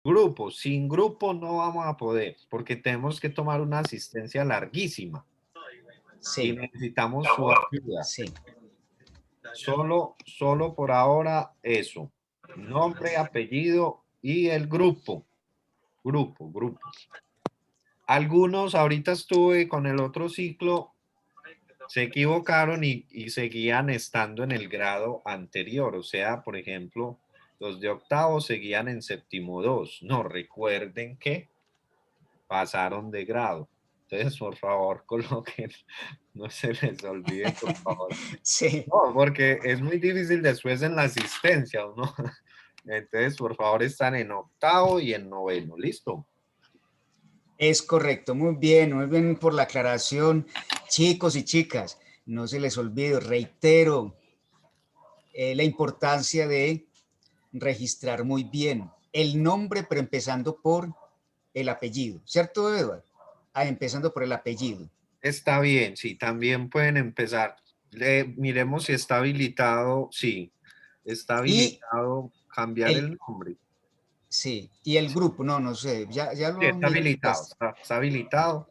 Grupo, sin grupo no vamos a poder, porque tenemos que tomar una asistencia larguísima y Sí, necesitamos su ayuda. sí. Solo por ahora eso. Nombre, apellido y el grupo. Grupo. Algunos, ahorita estuve con el otro ciclo, se equivocaron y seguían estando en el grado anterior. O sea, por ejemplo, los de octavo seguían en séptimo 2. No, recuerden que pasaron de grado. Entonces, por favor, coloquen, no se les olvide, por favor. Sí, No, porque es muy difícil después en la asistencia, ¿no? Entonces, por favor, están en octavo y en noveno. ¿Listo? es correcto. Muy bien por la aclaración. Chicos y chicas, no se les olvide, reitero, la importancia de registrar muy bien el nombre, pero empezando por el apellido, ¿cierto, Eduardo? Ah, empezando por el apellido. Está bien, sí, también pueden empezar. Miremos si está habilitado. Sí, está Y habilitado cambiar el, el nombre. sí, y el grupo, no, no sé, ya Sí, lo está miro. habilitado, está habilitado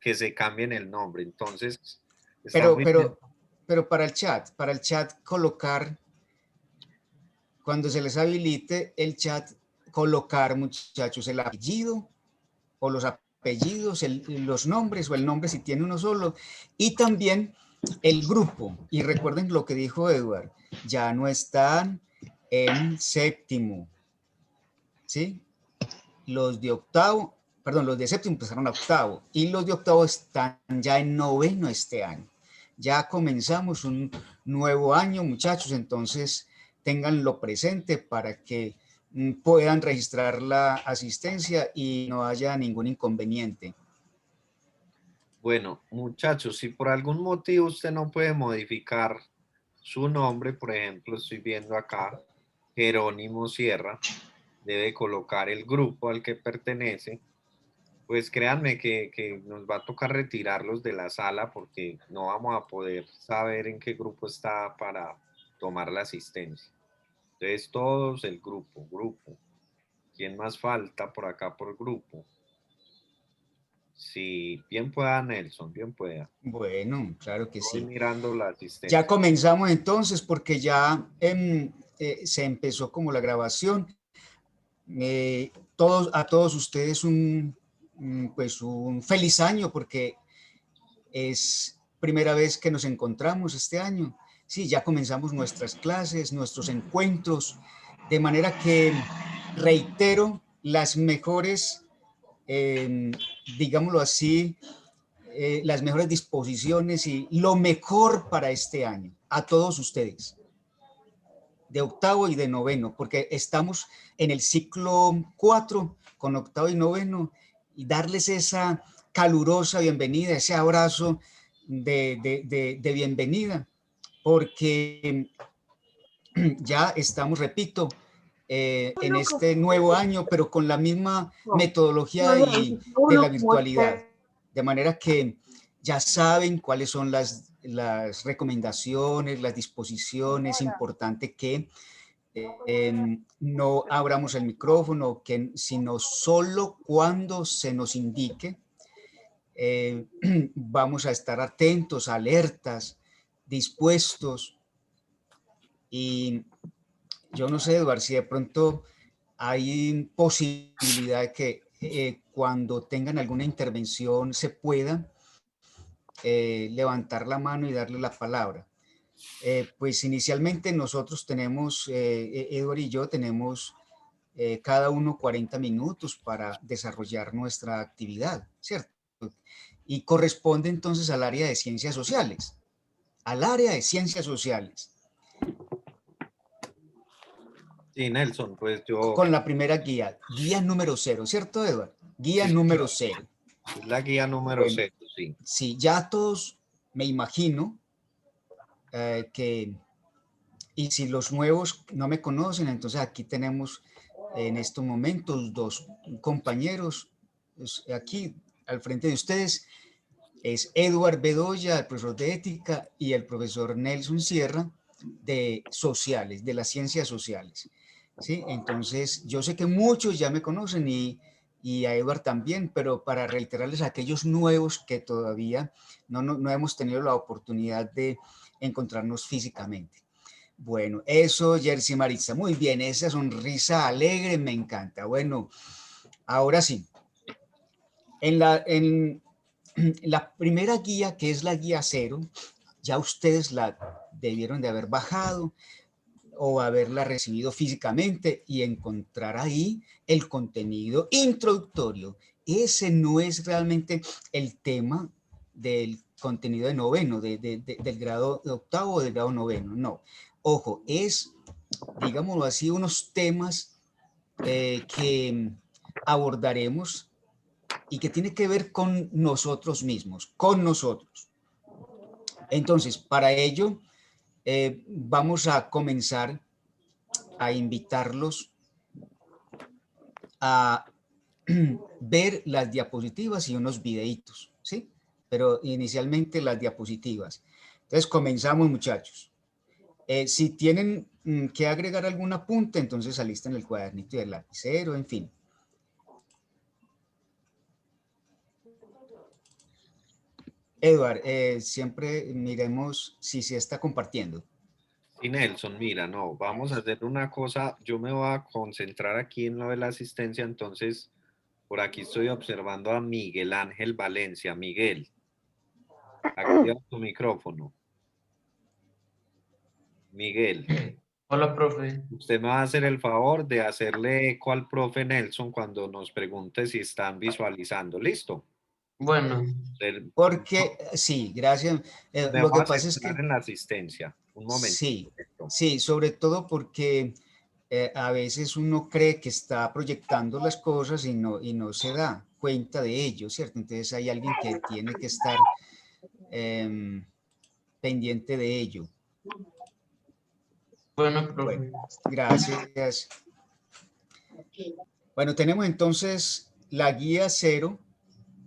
que se cambien el nombre. Entonces, está Pero, muy bien. pero, pero para el chat colocar, cuando se les habilite el chat, colocar, muchachos, el apellido o los apellidos, los nombres o el nombre si tiene uno solo, y también el grupo. Y recuerden lo que dijo Edward, ya no están en séptimo, ¿sí? Los de octavo, perdón, los de séptimo empezaron a octavo y los de octavo están ya en noveno este año. Ya comenzamos un nuevo año, muchachos, entonces ténganlo presente para que puedan registrar la asistencia y no haya ningún inconveniente. Bueno, muchachos, si por algún motivo usted no puede modificar su nombre, por ejemplo, estoy viendo acá, Jerónimo Sierra, debe colocar el grupo al que pertenece. Pues créanme que nos va a tocar retirarlos de la sala porque no vamos a poder saber en qué grupo está para tomar la asistencia. Entonces todos el grupo. ¿Quién más falta por acá por grupo? Sí, bien pueda Nelson, bien pueda. Bueno, claro que Estoy sí. mirando la Ya asistencia. comenzamos entonces porque ya se empezó como la grabación. A todos ustedes pues un feliz año porque es primera vez que nos encontramos este año. Sí, ya comenzamos nuestras clases, nuestros encuentros, de manera que reitero las mejores, digámoslo así, las mejores disposiciones y lo mejor para este año a todos ustedes de octavo y de noveno, porque estamos en el ciclo 4 con octavo y noveno y darles esa calurosa bienvenida, ese abrazo de bienvenida, porque ya estamos, repito, en este nuevo año, pero con la misma metodología y de la virtualidad. De manera que ya saben cuáles son las recomendaciones, las disposiciones. Importante que no abramos el micrófono, sino solo cuando se nos indique. Vamos a estar atentos, alertas, dispuestos. Y yo no sé, Eduardo, si de pronto hay posibilidad de que cuando tengan alguna intervención se pueda levantar la mano y darle la palabra. Pues inicialmente nosotros tenemos, Edward y yo tenemos cada uno 40 minutos para desarrollar nuestra actividad, ¿cierto? Y corresponde entonces al área de ciencias sociales, al área de ciencias sociales, Sí, Nelson, pues yo, con la primera guía, guía número cero, ¿cierto, Edward? Guía sí, número señor, cero. es la guía número Bueno, 6, sí. sí, ya todos me imagino que, y si los nuevos no me conocen, entonces aquí tenemos en estos momentos dos compañeros aquí al frente de ustedes. Es Edward Bedoya, el profesor de ética, y el profesor Nelson Sierra de sociales, de las ciencias sociales. ¿sí? Entonces, yo sé que muchos ya me conocen y a Edward también, pero para reiterarles a aquellos nuevos que todavía no hemos tenido la oportunidad de encontrarnos físicamente. Bueno, eso, Jersey Maritza. Muy bien, esa sonrisa alegre me encanta. Bueno, ahora sí. En la primera guía, que es la guía 0, ya ustedes la debieron de haber bajado o haberla recibido físicamente y encontrar ahí el contenido introductorio. Ese no es realmente el tema del contenido de noveno, del grado de octavo o del grado noveno, no. Ojo, es, digámoslo así, unos temas que abordaremos y que tiene que ver con nosotros mismos, con nosotros. Entonces, para ello, vamos a comenzar a invitarlos a ver las diapositivas y unos videitos, ¿sí? Pero inicialmente las diapositivas. Entonces, comenzamos, muchachos. Si tienen que agregar algún apunte, entonces alisten el cuadernito y el lapicero, en fin. Edward, siempre miremos si se está compartiendo. Sí, Nelson, mira, no, vamos a hacer una cosa, yo me voy a concentrar aquí en lo de la asistencia, entonces por aquí estoy observando a Miguel Ángel Valencia. Miguel, activa tu micrófono. Miguel, Hola, profe. usted me va a hacer el favor de hacerle eco al profe Nelson cuando nos pregunte si están visualizando. ¿Listo? Bueno, El- Porque, sí, gracias. Me Lo voy que a pasa es centrar que, en la asistencia. Un momento. sí, sí, sobre todo porque a veces uno cree que está proyectando las cosas y no se da cuenta de ello, ¿cierto? Entonces hay alguien que tiene que estar em, pendiente de ello. bueno, Bueno, profe. gracias. Bueno, tenemos entonces la guía 0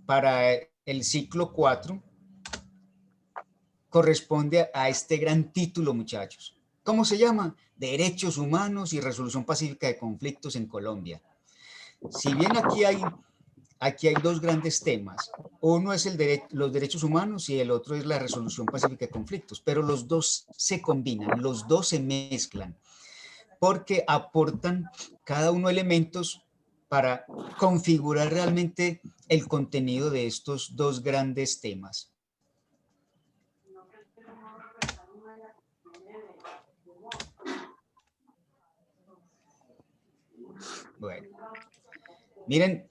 para el ciclo 4. Corresponde a este gran título, muchachos. ¿Cómo se llama? Derechos humanos y resolución pacífica de conflictos en Colombia. Si bien aquí hay dos grandes temas. Uno es los derechos humanos y el otro es la resolución pacífica de conflictos, pero los dos se combinan, los dos se mezclan, porque aportan cada uno elementos para configurar realmente el contenido de estos dos grandes temas. Bueno, miren,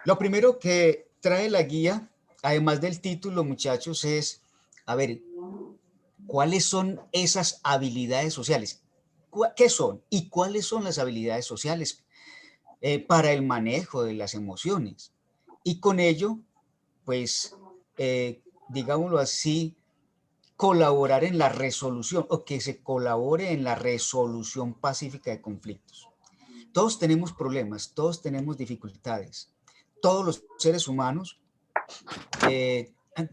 lo primero que trae la guía, además del título, muchachos, es, a ver, ¿cuáles son esas habilidades sociales? ¿Qué son? ¿Y cuáles son las habilidades sociales para el manejo de las emociones? Y con ello, pues, digámoslo así, colaborar en la resolución o que se colabore en la resolución pacífica de conflictos. Todos tenemos problemas, todos tenemos dificultades. Todos los seres humanos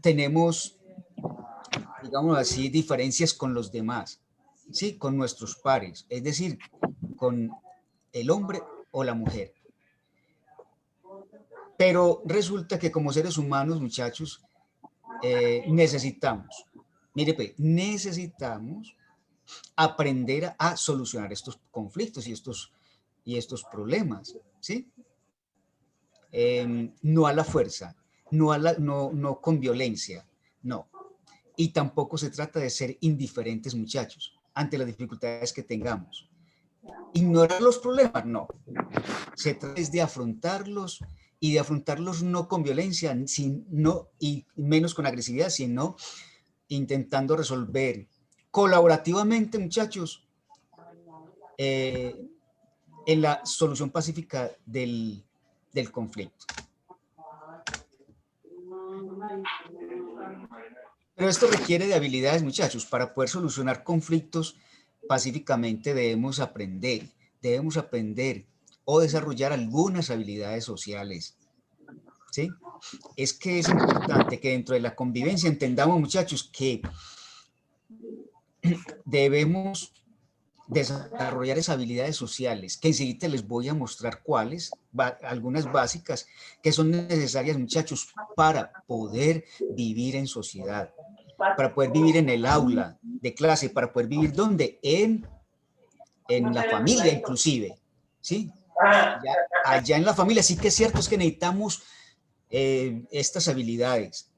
tenemos, digamos así, diferencias con los demás, ¿sí? Con nuestros pares, es decir, con el hombre o la mujer. Pero resulta que como seres humanos, muchachos, necesitamos, mire, pues, necesitamos aprender a solucionar estos conflictos y estos problemas, ¿sí? No a la fuerza, no con violencia, no. Y tampoco se trata de ser indiferentes, muchachos, ante las dificultades que tengamos. Ignorar los problemas, no. Se trata de afrontarlos y de afrontarlos no con violencia sino, y menos con agresividad, sino intentando resolver colaborativamente, muchachos, en la solución pacífica del conflicto. Pero esto requiere de habilidades, muchachos. Para poder solucionar conflictos pacíficamente debemos aprender o desarrollar algunas habilidades sociales. ¿Sí? Es que es importante que dentro de la convivencia entendamos, muchachos, que debemos desarrollar esas habilidades sociales, que enseguida les voy a mostrar cuáles, algunas básicas, que son necesarias, muchachos, para poder vivir en sociedad, para poder vivir en el aula de clase, para poder vivir ¿dónde? En la familia inclusive, ¿sí? Allá en la familia sí que es cierto, es que necesitamos estas habilidades.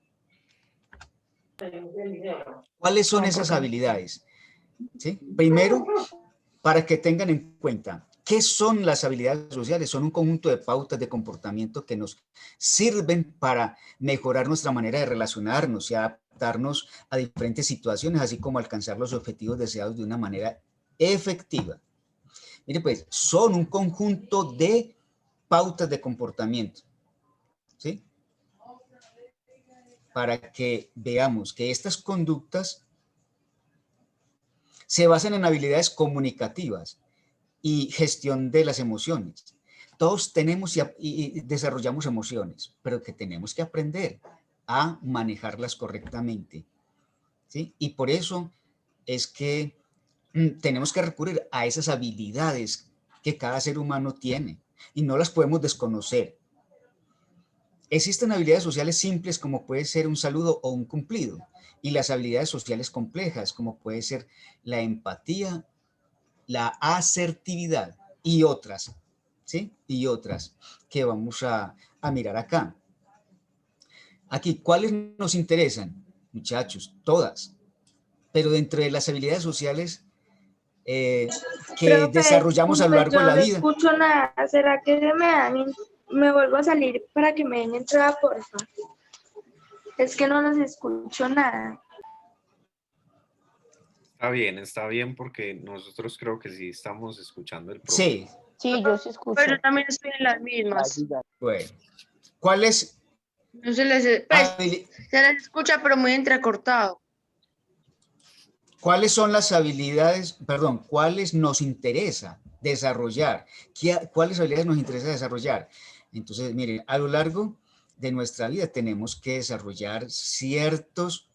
¿Cuáles son esas habilidades? ¿Sí? Primero, para que tengan en cuenta, ¿qué son las habilidades sociales? Son un conjunto de pautas de comportamiento que nos sirven para mejorar nuestra manera de relacionarnos y adaptarnos a diferentes situaciones, así como alcanzar los objetivos deseados de una manera efectiva. Mire, pues, son un conjunto de pautas de comportamiento, ¿sí? Para que veamos que estas conductas se basan en habilidades comunicativas y gestión de las emociones. Todos tenemos y desarrollamos emociones, pero que tenemos que aprender a manejarlas correctamente, ¿sí? Y por eso es que tenemos que recurrir a esas habilidades que cada ser humano tiene y no las podemos desconocer. Existen habilidades sociales simples como puede ser un saludo o un cumplido y las habilidades sociales complejas como puede ser la empatía, la asertividad y otras, ¿sí? Y otras que vamos a mirar acá. Aquí, ¿cuáles nos interesan? Muchachos, todas. Pero dentro de las habilidades sociales que Profe, desarrollamos a lo disculpe, largo yo de no la le vida. escucho nada. ¿Será que me vuelvo a salir para que me den entrada, porfa? Es que no los escucho nada. Está bien porque nosotros creo que sí estamos escuchando el profe. Sí, Sí, yo sí escucho. Pero yo también estoy en las mismas. bueno. ¿Cuáles No se les, pues, se les escucha, pero muy entrecortado. ¿Cuáles son las habilidades, perdón, cuáles nos interesa desarrollar? ¿Cuáles habilidades nos interesa desarrollar? Entonces, miren, a lo largo de nuestra vida tenemos que desarrollar ciertas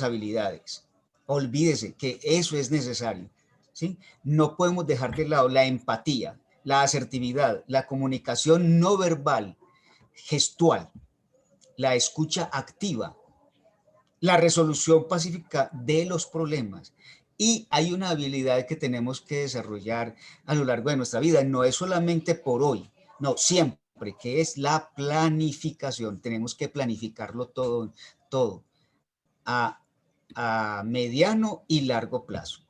habilidades. Olvídese que eso es necesario, ¿sí? No podemos dejar de lado la empatía, la asertividad, la comunicación no verbal, gestual, la escucha activa, la resolución pacífica de los problemas. Y hay una habilidad que tenemos que desarrollar a lo largo de nuestra vida. No es solamente por hoy, no, siempre, que es la planificación. Tenemos que planificarlo todo a mediano y largo plazo.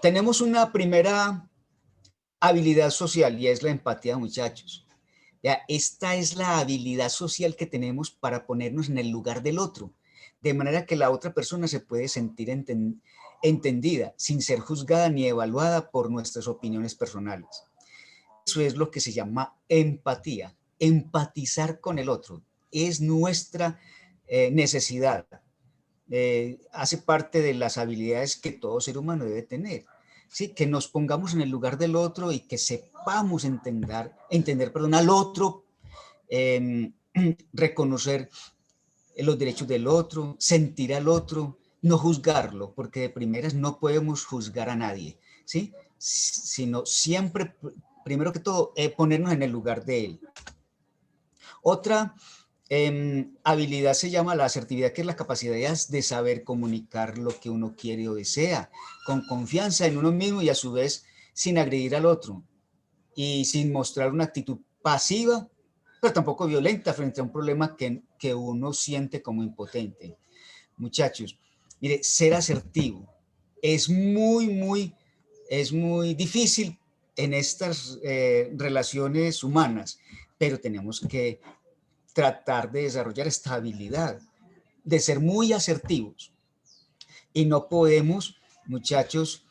Tenemos una primera habilidad social y es la empatía, muchachos. Ya, esta es la habilidad social que tenemos para ponernos en el lugar del otro, de manera que la otra persona se puede sentir entendida, sin ser juzgada ni evaluada por nuestras opiniones personales. Eso es lo que se llama empatía, empatizar con el otro. Es nuestra necesidad. Hace parte de las habilidades que todo ser humano debe tener. ¿Sí? Que nos pongamos en el lugar del otro y que sepamos entender al otro, reconocer los derechos del otro, sentir al otro, no juzgarlo, porque de primeras no podemos juzgar a nadie, ¿sí? Sino siempre, primero que todo, ponernos en el lugar de él. Otra habilidad se llama la asertividad, que es la capacidad de saber comunicar lo que uno quiere o desea, con confianza en uno mismo y a su vez sin agredir al otro y sin mostrar una actitud pasiva, pero tampoco violenta frente a un problema que uno siente como impotente. Muchachos, mire, ser asertivo es muy difícil en estas relaciones humanas, pero tenemos que tratar de desarrollar esta habilidad, de ser muy asertivos. Y no podemos, muchachos,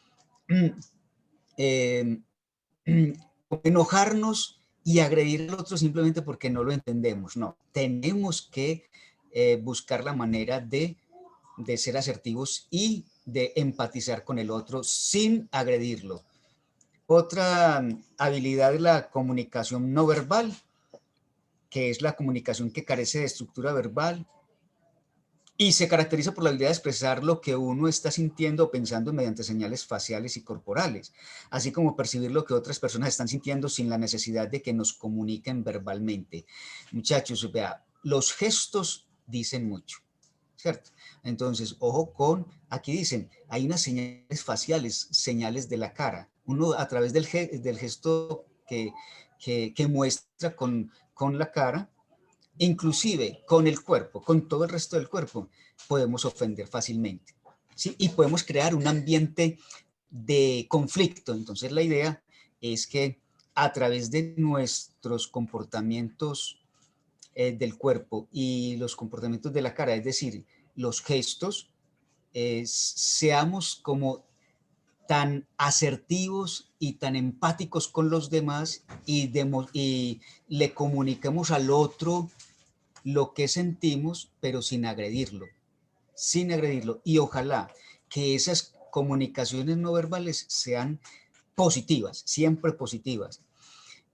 enojarnos y agredir al otro simplemente porque no lo entendemos. No, tenemos que buscar la manera de ser asertivos y de empatizar con el otro sin agredirlo. Otra habilidad es la comunicación no verbal, que es la comunicación que carece de estructura verbal Y se caracteriza por la habilidad de expresar lo que uno está sintiendo o pensando mediante señales faciales y corporales, así como percibir lo que otras personas están sintiendo sin la necesidad de que nos comuniquen verbalmente. Muchachos, vea, los gestos dicen mucho, ¿cierto? Entonces, ojo con, aquí dicen, hay unas señales faciales, señales de la cara. Uno a través del gesto que muestra con la cara, inclusive con el cuerpo, con todo el resto del cuerpo, podemos ofender fácilmente, ¿sí? Y podemos crear un ambiente de conflicto. Entonces la idea es que a través de nuestros comportamientos del cuerpo y los comportamientos de la cara, es decir, los gestos, seamos como tan asertivos y tan empáticos con los demás y le comuniquemos al otro lo que sentimos, pero sin agredirlo, sin agredirlo. Y ojalá que esas comunicaciones no verbales sean positivas, siempre positivas.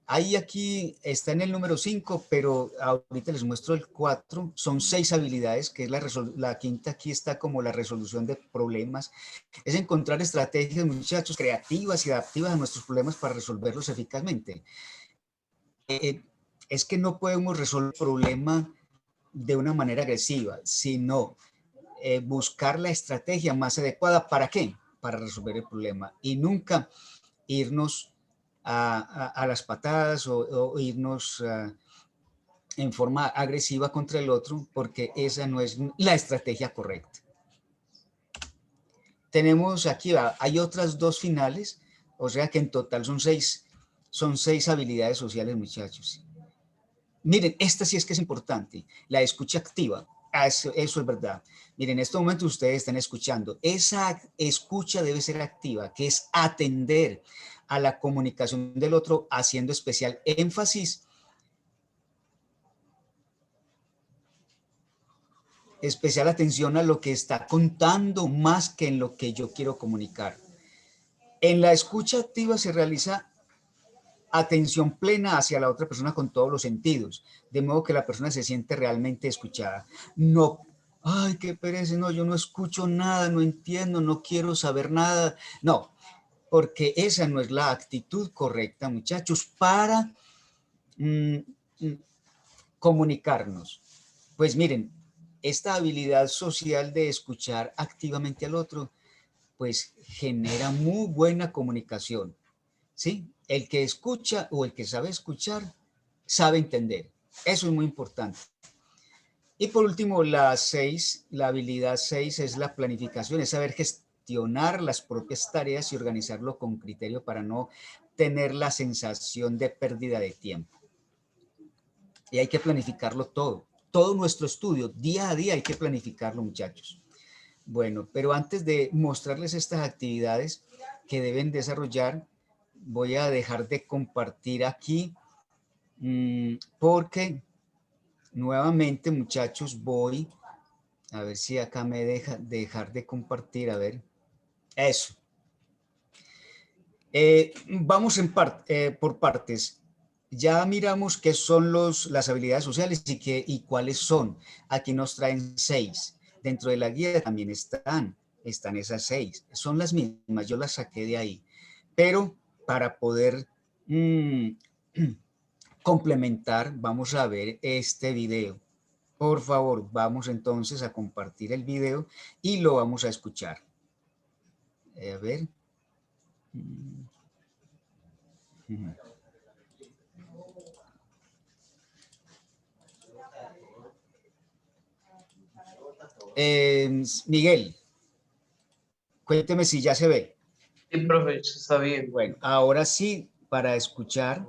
Ahí aquí está en el número 5, pero ahorita les muestro el 4. Son 6 habilidades, que es la quinta. Aquí está como la resolución de problemas. Es encontrar estrategias, muchachos, creativas y adaptivas a nuestros problemas para resolverlos eficazmente. Es que no podemos resolver el problema de una manera agresiva, sino buscar la estrategia más adecuada. ¿Para qué? Para resolver el problema. Y nunca irnos a las patadas o irnos en forma agresiva contra el otro, porque esa no es la estrategia correcta. Tenemos aquí, hay otras 2 finales, o sea que en total son 6 habilidades sociales, muchachos. Miren, esta sí es que es importante, la escucha activa. Eso es verdad. Miren, en este momento ustedes están escuchando. Esa escucha debe ser activa, que es atender a la comunicación del otro, haciendo especial énfasis especial atención a lo que está contando más que en lo que yo quiero comunicar. En la escucha activa se realiza atención plena hacia la otra persona con todos los sentidos, de modo que la persona se siente realmente escuchada. No, ay, qué pereza, no, yo no escucho nada, no entiendo, no quiero saber nada. No, porque esa no es la actitud correcta, muchachos, para comunicarnos. Pues miren, esta habilidad social de escuchar activamente al otro, pues genera muy buena comunicación, ¿sí? El que escucha o el que sabe escuchar, sabe entender. Eso es muy importante. Y por último, la habilidad 6 es la planificación, es saber gestionar las propias tareas y organizarlo con criterio para no tener la sensación de pérdida de tiempo. Y hay que planificarlo todo nuestro estudio, día a día hay que planificarlo, muchachos. Bueno, pero antes de mostrarles estas actividades que deben desarrollar, voy a dejar de compartir aquí porque nuevamente, muchachos, voy a ver si acá me deja dejar de compartir, a ver, eso. Vamos por partes. Ya miramos qué son las habilidades sociales y cuáles son. Aquí nos traen 6. Dentro de la guía también están esas 6. Son las mismas, yo las saqué de ahí. Pero para poder complementar, vamos a ver este video. Por favor, vamos entonces a compartir el video y lo vamos a escuchar. A ver. Miguel, cuénteme si ya se ve. Sí, profe, está bien. Bueno, ahora sí, para escuchar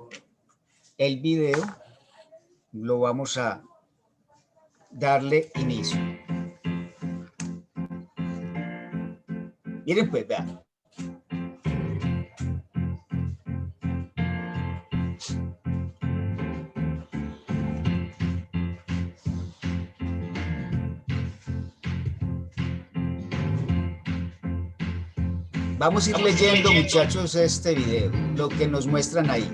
el video, lo vamos a darle inicio. Miren pues, vean. Vamos a ir leyendo, muchachos, este video, lo que nos muestran ahí.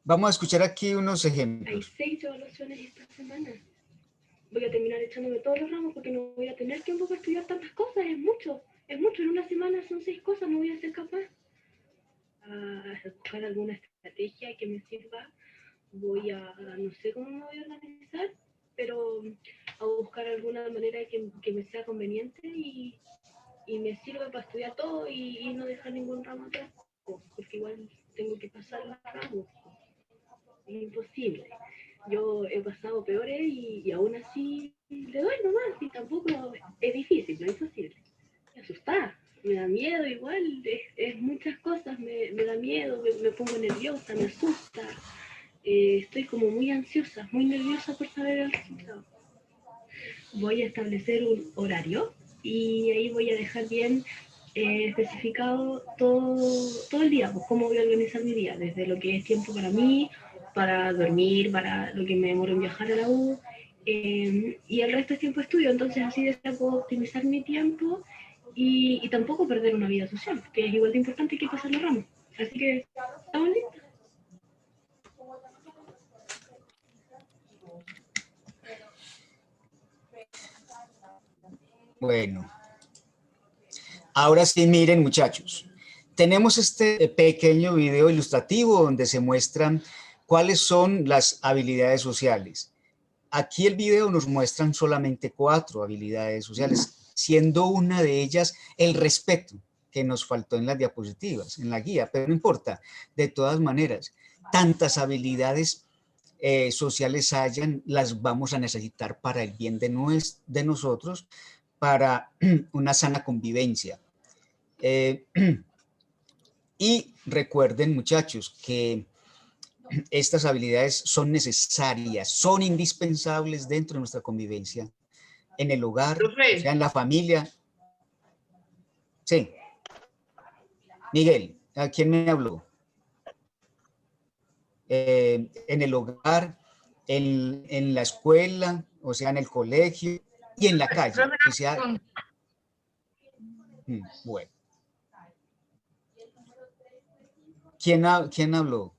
Vamos a escuchar aquí unos Hay ejemplos. 6 evaluaciones esta semana. Voy a terminar echándome todos los ramos porque no voy a tener tiempo para estudiar tantas cosas. Es mucho. En una semana son 6 cosas, no voy a ser capaz. A buscar alguna estrategia que me sirva. No sé cómo me voy a organizar, pero a buscar alguna manera que me sea conveniente y me sirva para estudiar todo y no dejar ningún ramo atrás, porque igual tengo que pasar los ramos. Es imposible. Yo he pasado peores y aún así le doy nomás, y tampoco es difícil, no es imposible. Me asusta, me da miedo igual, es muchas cosas, me da miedo, me pongo nerviosa, me asusta. Estoy como muy ansiosa, muy nerviosa por saber el resultado. Voy a establecer un horario y ahí voy a dejar bien especificado todo el día, pues cómo voy a organizar mi día, desde lo que es tiempo para mí, para dormir, para lo que me demoro en viajar a la U, y el resto es tiempo de estudio, entonces así de esta puedo optimizar mi tiempo y tampoco perder una vida social, que es igual de importante que pasar los ramos. Así que, ¿estamos listos? Bueno, ahora sí, miren, muchachos. Tenemos este pequeño video ilustrativo donde se muestran cuáles son las habilidades sociales. Aquí el video nos muestran solamente 4 habilidades sociales, siendo una de ellas el respeto, que nos faltó en las diapositivas, en la guía, pero no importa. De todas maneras, tantas habilidades sociales hayan, las vamos a necesitar para el bien de nosotros, para una sana convivencia. Y recuerden, muchachos, que estas habilidades son necesarias, son indispensables dentro de nuestra convivencia, en el hogar, o sea, en la familia. Sí. Miguel, ¿a quién me habló? En el hogar, en la escuela, o sea, en el colegio y en la calle. O sea, bueno. ¿Quién habló?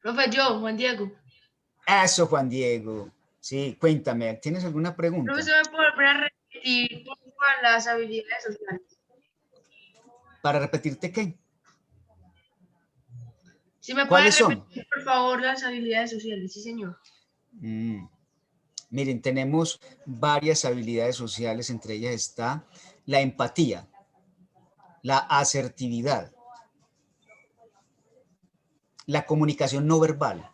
Profe, yo, Juan Diego. Eso, Juan Diego. Sí, cuéntame, ¿tienes alguna pregunta? Profe, ¿se me puede volver a repetir las habilidades sociales? ¿Para repetirte qué? Si me puede ¿Cuáles son? repetir, por favor, las habilidades sociales, sí, señor. Miren, tenemos varias habilidades sociales, entre ellas está la empatía, la asertividad, la comunicación no verbal.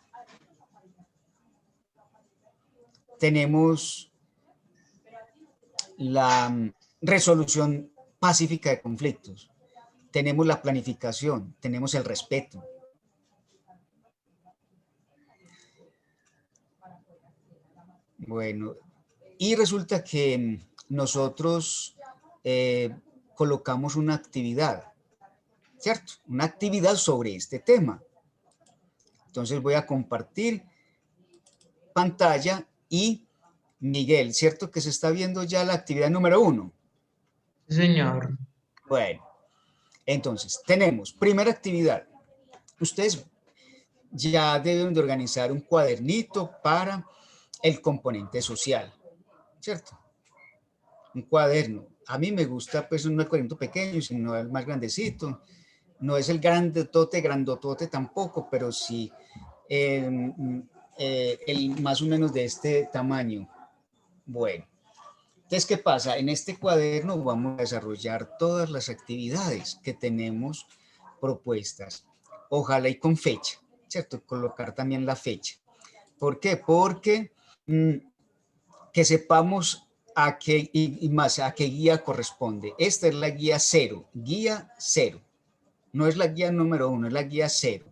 Tenemos la resolución pacífica de conflictos, tenemos la planificación, tenemos el respeto. Bueno, y resulta que nosotros colocamos una actividad, ¿cierto? Una actividad sobre este tema. Entonces voy a compartir pantalla y Miguel, ¿cierto que se está viendo ya la actividad número 1? Sí, señor. Bueno, entonces tenemos primera actividad. Ustedes ya deben de organizar un cuadernito para el componente social, ¿cierto? Un cuaderno. A mí me gusta pues un cuadernito pequeño, sino el más grandecito. No es el grandotote tampoco, pero sí el más o menos de este tamaño. Bueno, entonces, ¿qué pasa? En este cuaderno vamos a desarrollar todas las actividades que tenemos propuestas. Ojalá y con fecha, ¿cierto? Colocar también la fecha. ¿Por qué? Porque que sepamos a qué, y más, a qué guía corresponde. Esta es la guía 0, guía 0. No es la guía número 1, es la guía 0.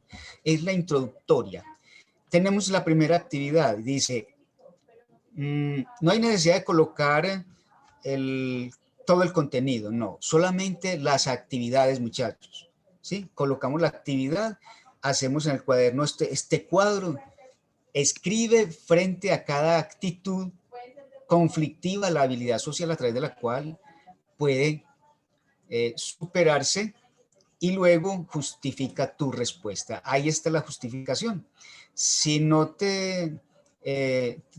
Es la introductoria. Tenemos la primera actividad, dice, no hay necesidad de colocar todo el contenido, no, solamente las actividades, muchachos, ¿sí? Colocamos la actividad, hacemos en el cuaderno este cuadro, escribe frente a cada actitud conflictiva la habilidad social a través de la cual puede superarse y luego justifica tu respuesta. Ahí está la justificación. Si no te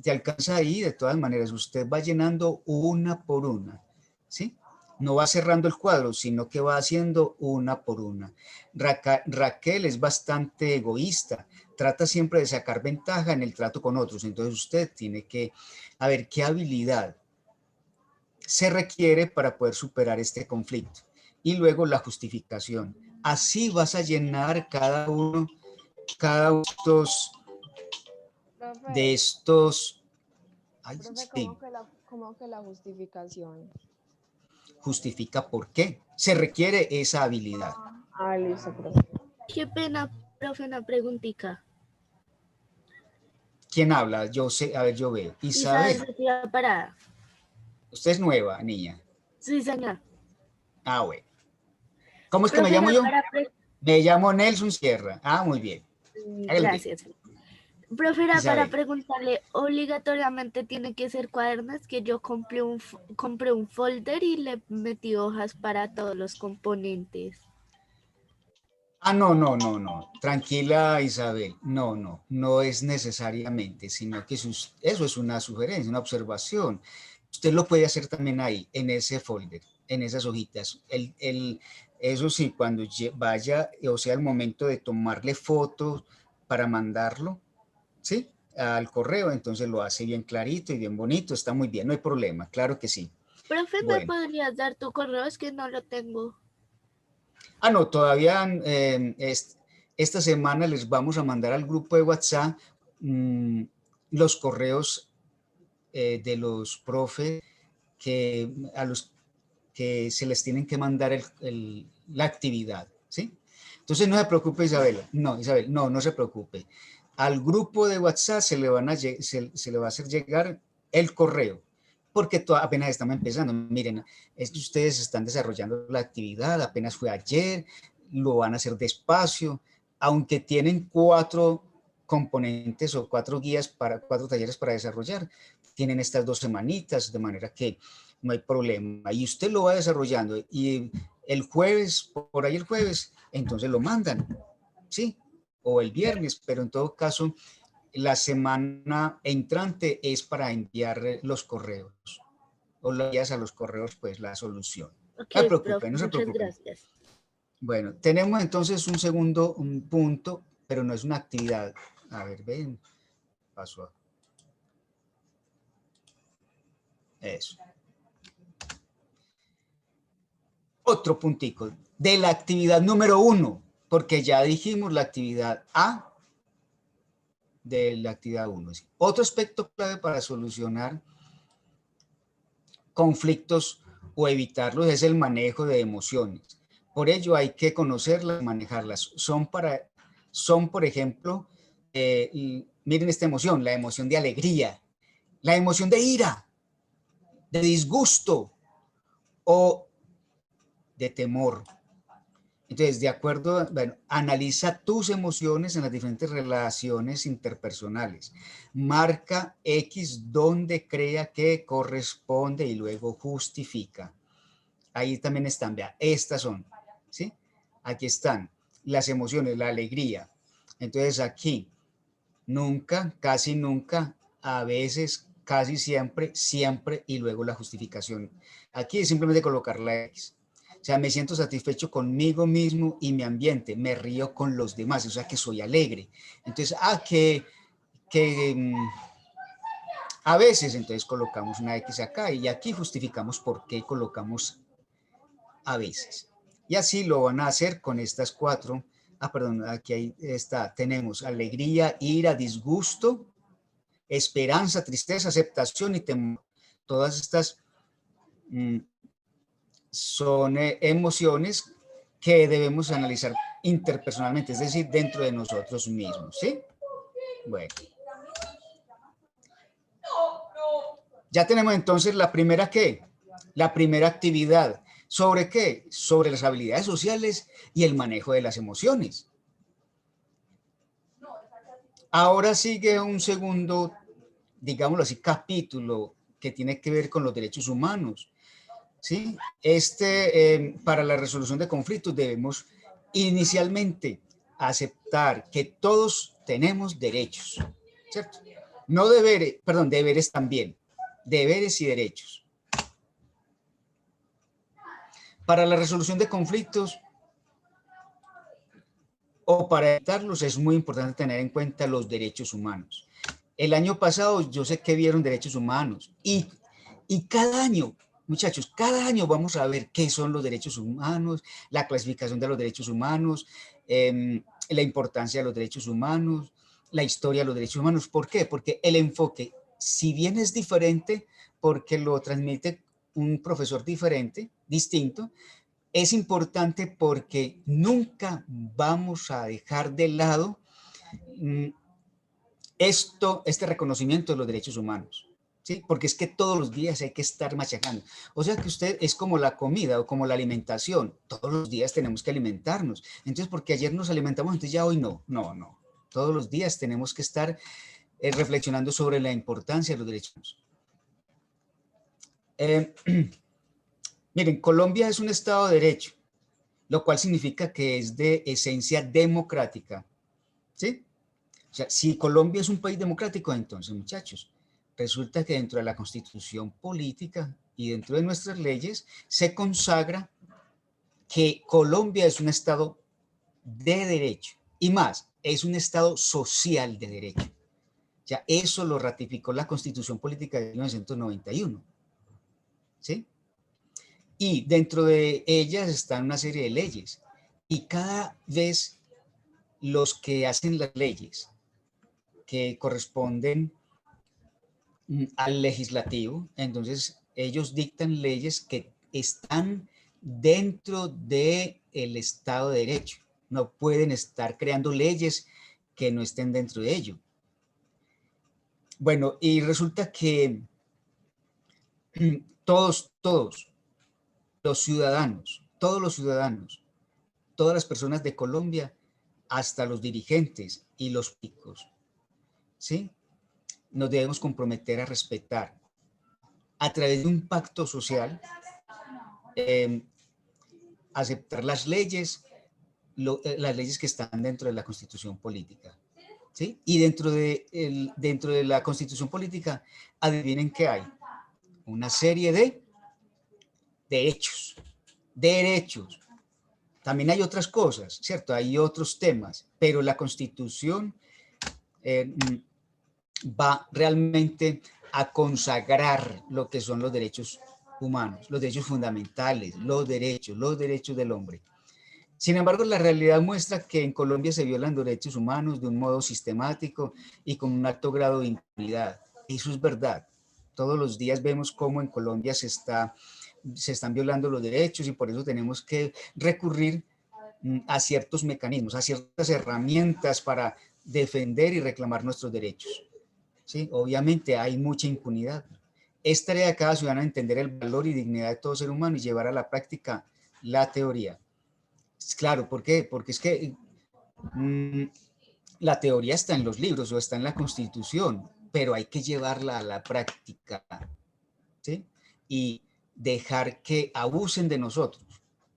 alcanza ahí, de todas maneras, usted va llenando una por una, ¿sí? No va cerrando el cuadro, sino que va haciendo una por una. Raquel es bastante egoísta, trata siempre de sacar ventaja en el trato con otros, entonces usted tiene que, a ver, ¿qué habilidad se requiere para poder superar este conflicto? Y luego la justificación. Así vas a llenar cada uno de estos. Ay, Profe, sí. ¿cómo que la justificación? Justifica por qué. Se requiere esa habilidad. Ah, listo, profe. Qué pena, profe, una preguntita. ¿Quién habla? Yo sé, a ver, yo veo. Isabel Isabel. Sofía Parada. Usted es nueva, niña. Sí, señor. Ah, bueno. ¿Cómo es que me Profe, llamo yo? para Me llamo Nelson Sierra. Ah, muy bien. Hágale bien. Gracias. Profe, era para Isabel. preguntarle, ¿obligatoriamente tiene que ser cuadernos? Que yo compré un folder y le metí hojas para todos los componentes. Ah, no. Tranquila, Isabel. No es necesariamente, sino que eso es una sugerencia, una observación. Usted lo puede hacer también ahí, en ese folder, en esas hojitas. Eso sí, cuando vaya, o sea, el momento de tomarle fotos para mandarlo, ¿sí? Al correo, entonces lo hace bien clarito y bien bonito, está muy bien, no hay problema, claro que sí. Profe, ¿me Bueno. podrías dar tu correo? Es que no lo tengo. Ah, no, todavía esta semana les vamos a mandar al grupo de WhatsApp los correos de los profes a los que se les tienen que mandar la actividad, ¿sí? Entonces no se preocupe, Isabel, no se preocupe. Al grupo de WhatsApp se le va a hacer llegar el correo, porque apenas estamos empezando. Miren, es que ustedes están desarrollando la actividad, apenas fue ayer, lo van a hacer despacio, aunque tienen 4 componentes o 4 talleres para desarrollar, tienen estas 2 semanitas, de manera que no hay problema. Y usted lo va desarrollando y el jueves, por ahí el jueves, entonces lo mandan, ¿sí? O el viernes, pero en todo caso, la semana entrante es para enviar los correos o lo envías a los correos, pues la solución. Ok, No se preocupe, profe, no se muchas preocupe. gracias. Bueno, tenemos entonces un punto, pero no es una actividad. A ver, ven, paso a... Eso. Otro puntico de la actividad número 1, porque ya dijimos la actividad A de la actividad 1. Otro aspecto clave para solucionar conflictos o evitarlos es el manejo de emociones. Por ello hay que conocerlas y manejarlas. Son, por ejemplo, miren esta emoción, la emoción de alegría, la emoción de ira, de disgusto o de temor. Entonces, de acuerdo, bueno, analiza tus emociones en las diferentes relaciones interpersonales. Marca X donde crea que corresponde y luego justifica. Ahí también están, vea, estas son, ¿sí? Aquí están las emociones, la alegría. Entonces aquí, nunca, casi nunca, a veces, casi siempre, siempre y luego la justificación. Aquí es simplemente colocar la X. O sea, me siento satisfecho conmigo mismo y mi ambiente, me río con los demás, o sea, que soy alegre. Entonces, a veces, entonces colocamos una X acá y aquí justificamos por qué colocamos a veces. Y así lo van a hacer con estas 4. Ah, perdón, aquí está, tenemos alegría, ira, disgusto, esperanza, tristeza, aceptación y temor. Todas estas son emociones que debemos analizar interpersonalmente, es decir, dentro de nosotros mismos, ¿sí? Bueno. Ya tenemos entonces la primera, ¿qué? La primera actividad. ¿Sobre qué? Sobre las habilidades sociales y el manejo de las emociones. Ahora sigue un segundo, digámoslo así, capítulo que tiene que ver con los derechos humanos. ¿Sí? Para la resolución de conflictos debemos inicialmente aceptar que todos tenemos derechos, ¿cierto? No deberes, perdón, deberes también, deberes y derechos. Para la resolución de conflictos o para evitarlos es muy importante tener en cuenta los derechos humanos. El año pasado yo sé que vieron derechos humanos y cada año, muchachos, cada año vamos a ver qué son los derechos humanos, la clasificación de los derechos humanos, la importancia de los derechos humanos, la historia de los derechos humanos. ¿Por qué? Porque el enfoque, si bien es diferente, porque lo transmite un profesor diferente, distinto, es importante porque nunca vamos a dejar de lado este reconocimiento de los derechos humanos, ¿sí? Porque es que todos los días hay que estar machacando. O sea que usted es como la comida o como la alimentación. Todos los días tenemos que alimentarnos. Entonces, porque ayer nos alimentamos, entonces ya hoy no. No. Todos los días tenemos que estar reflexionando sobre la importancia de los derechos humanos. Miren, Colombia es un Estado de Derecho, lo cual significa que es de esencia democrática, ¿sí? O sea, si Colombia es un país democrático, entonces, muchachos, resulta que dentro de la Constitución política y dentro de nuestras leyes se consagra que Colombia es un Estado de derecho y más, es un Estado social de derecho. Ya eso lo ratificó la Constitución política de 1991, ¿sí? Y dentro de ellas están una serie de leyes y cada vez los que hacen las leyes que corresponden al legislativo, entonces ellos dictan leyes que están dentro del Estado de Derecho. No pueden estar creando leyes que no estén dentro de ello. Bueno, y resulta que todos los ciudadanos, todas las personas de Colombia, hasta los dirigentes y los picos, ¿sí? Nos debemos comprometer a respetar a través de un pacto social, aceptar las leyes que están dentro de la Constitución política, ¿sí? Y dentro de la Constitución política, adivinen qué hay. Una serie de derechos. También hay otras cosas, ¿cierto? Hay otros temas, pero la Constitución va realmente a consagrar lo que son los derechos humanos, los derechos fundamentales, los derechos del hombre. Sin embargo, la realidad muestra que en Colombia se violan derechos humanos de un modo sistemático y con un alto grado de impunidad. Eso es verdad. Todos los días vemos cómo en Colombia se están violando los derechos y por eso tenemos que recurrir a ciertos mecanismos, a ciertas herramientas para defender y reclamar nuestros derechos. ¿Sí? Obviamente hay mucha impunidad. Es tarea de cada ciudadano entender el valor y dignidad de todo ser humano y llevar a la práctica la teoría. Claro, ¿por qué? Porque es que la teoría está en los libros o está en la Constitución, pero hay que llevarla a la práctica, ¿sí? Y dejar que abusen de nosotros.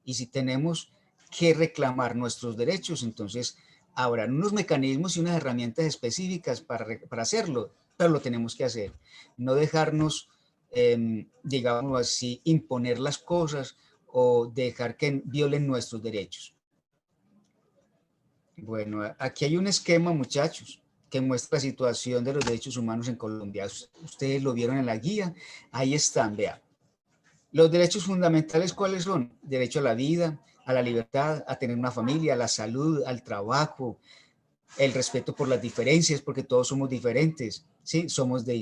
Y si tenemos que reclamar nuestros derechos, entonces habrán unos mecanismos y unas herramientas específicas para hacerlo, pero lo tenemos que hacer. No dejarnos, digamos así, imponer las cosas o dejar que violen nuestros derechos. Bueno, aquí hay un esquema, muchachos, que muestra la situación de los derechos humanos en Colombia. Ustedes lo vieron en la guía, ahí están, vean. Los derechos fundamentales, ¿cuáles son? Derecho a la vida, a la libertad, a tener una familia, a la salud, al trabajo, el respeto por las diferencias, porque todos somos diferentes, ¿sí? Somos de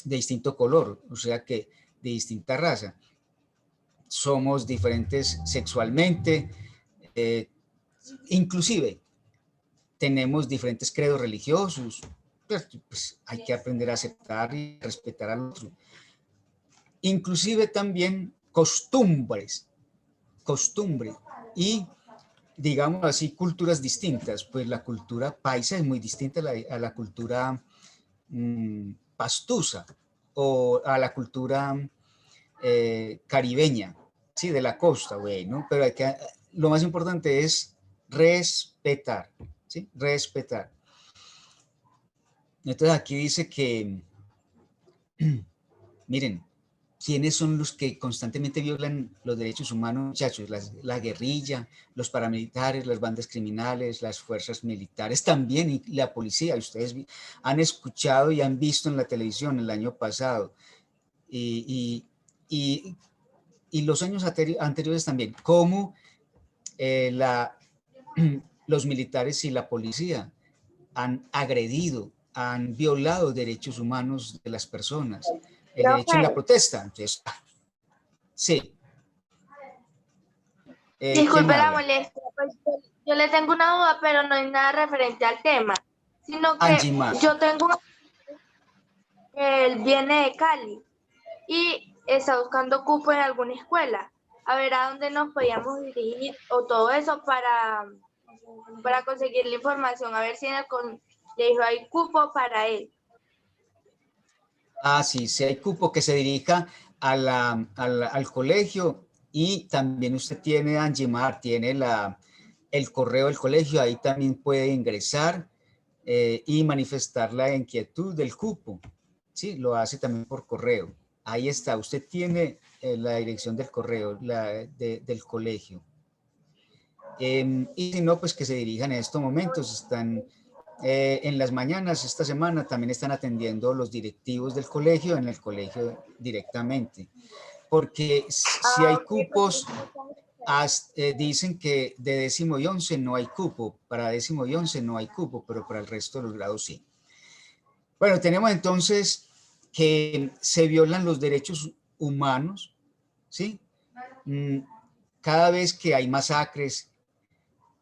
distinto color, o sea que de distinta raza. Somos diferentes sexualmente, inclusive tenemos diferentes credos religiosos, pues hay que aprender a aceptar y respetar al otro. Inclusive también costumbres y, digamos así, culturas distintas, pues la cultura paisa es muy distinta a la cultura pastusa o a la cultura caribeña, sí, de la costa, bueno, pero lo más importante es respetar, ¿sí? Respetar. Entonces aquí dice que, miren, ¿quiénes son los que constantemente violan los derechos humanos, muchachos? La guerrilla, los paramilitares, las bandas criminales, las fuerzas militares también, y la policía. Ustedes han escuchado y han visto en la televisión el año pasado y los años anteriores también, cómo los militares y la policía han agredido, han violado derechos humanos de las personas, el derecho a la protesta. Entonces, sí. Disculpe la molestia, pues yo le tengo una duda, pero no es nada referente al tema, sino que yo tengo él viene de Cali y está buscando cupo en alguna escuela, a ver a dónde nos podíamos dirigir o todo eso para conseguir la información, a ver si en el colegio hay cupo para él. Ah, sí, sí hay cupo, que se dirija al colegio, y también usted tiene, Angimar, tiene el correo del colegio, ahí también puede ingresar y manifestar la inquietud del cupo. Sí, lo hace también por correo. Ahí está, usted tiene la dirección del correo, del colegio. Y si no, pues que se dirijan en estos momentos. Están en las mañanas, esta semana, también están atendiendo los directivos del colegio, en el colegio directamente. Porque si hay cupos, dicen que de 10º y 11 no hay cupo, para 10º y 11 no hay cupo, pero para el resto de los grados sí. Bueno, tenemos entonces que se violan los derechos humanos, ¿sí? Cada vez que hay masacres,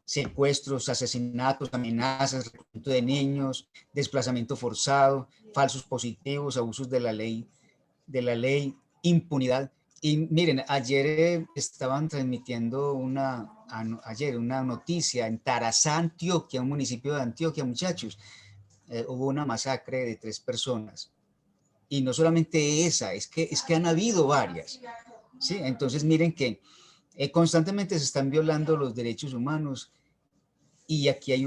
secuestros, asesinatos, amenazas, reclutamiento de niños, desplazamiento forzado, falsos positivos, abusos de la ley, impunidad. Y miren, ayer estaban transmitiendo una noticia en Tarazá, Antioquia, un municipio de Antioquia, muchachos. Hubo una masacre de 3 personas. Y no solamente esa, es que han habido varias. ¿Sí? Entonces miren que constantemente se están violando los derechos humanos, y aquí hay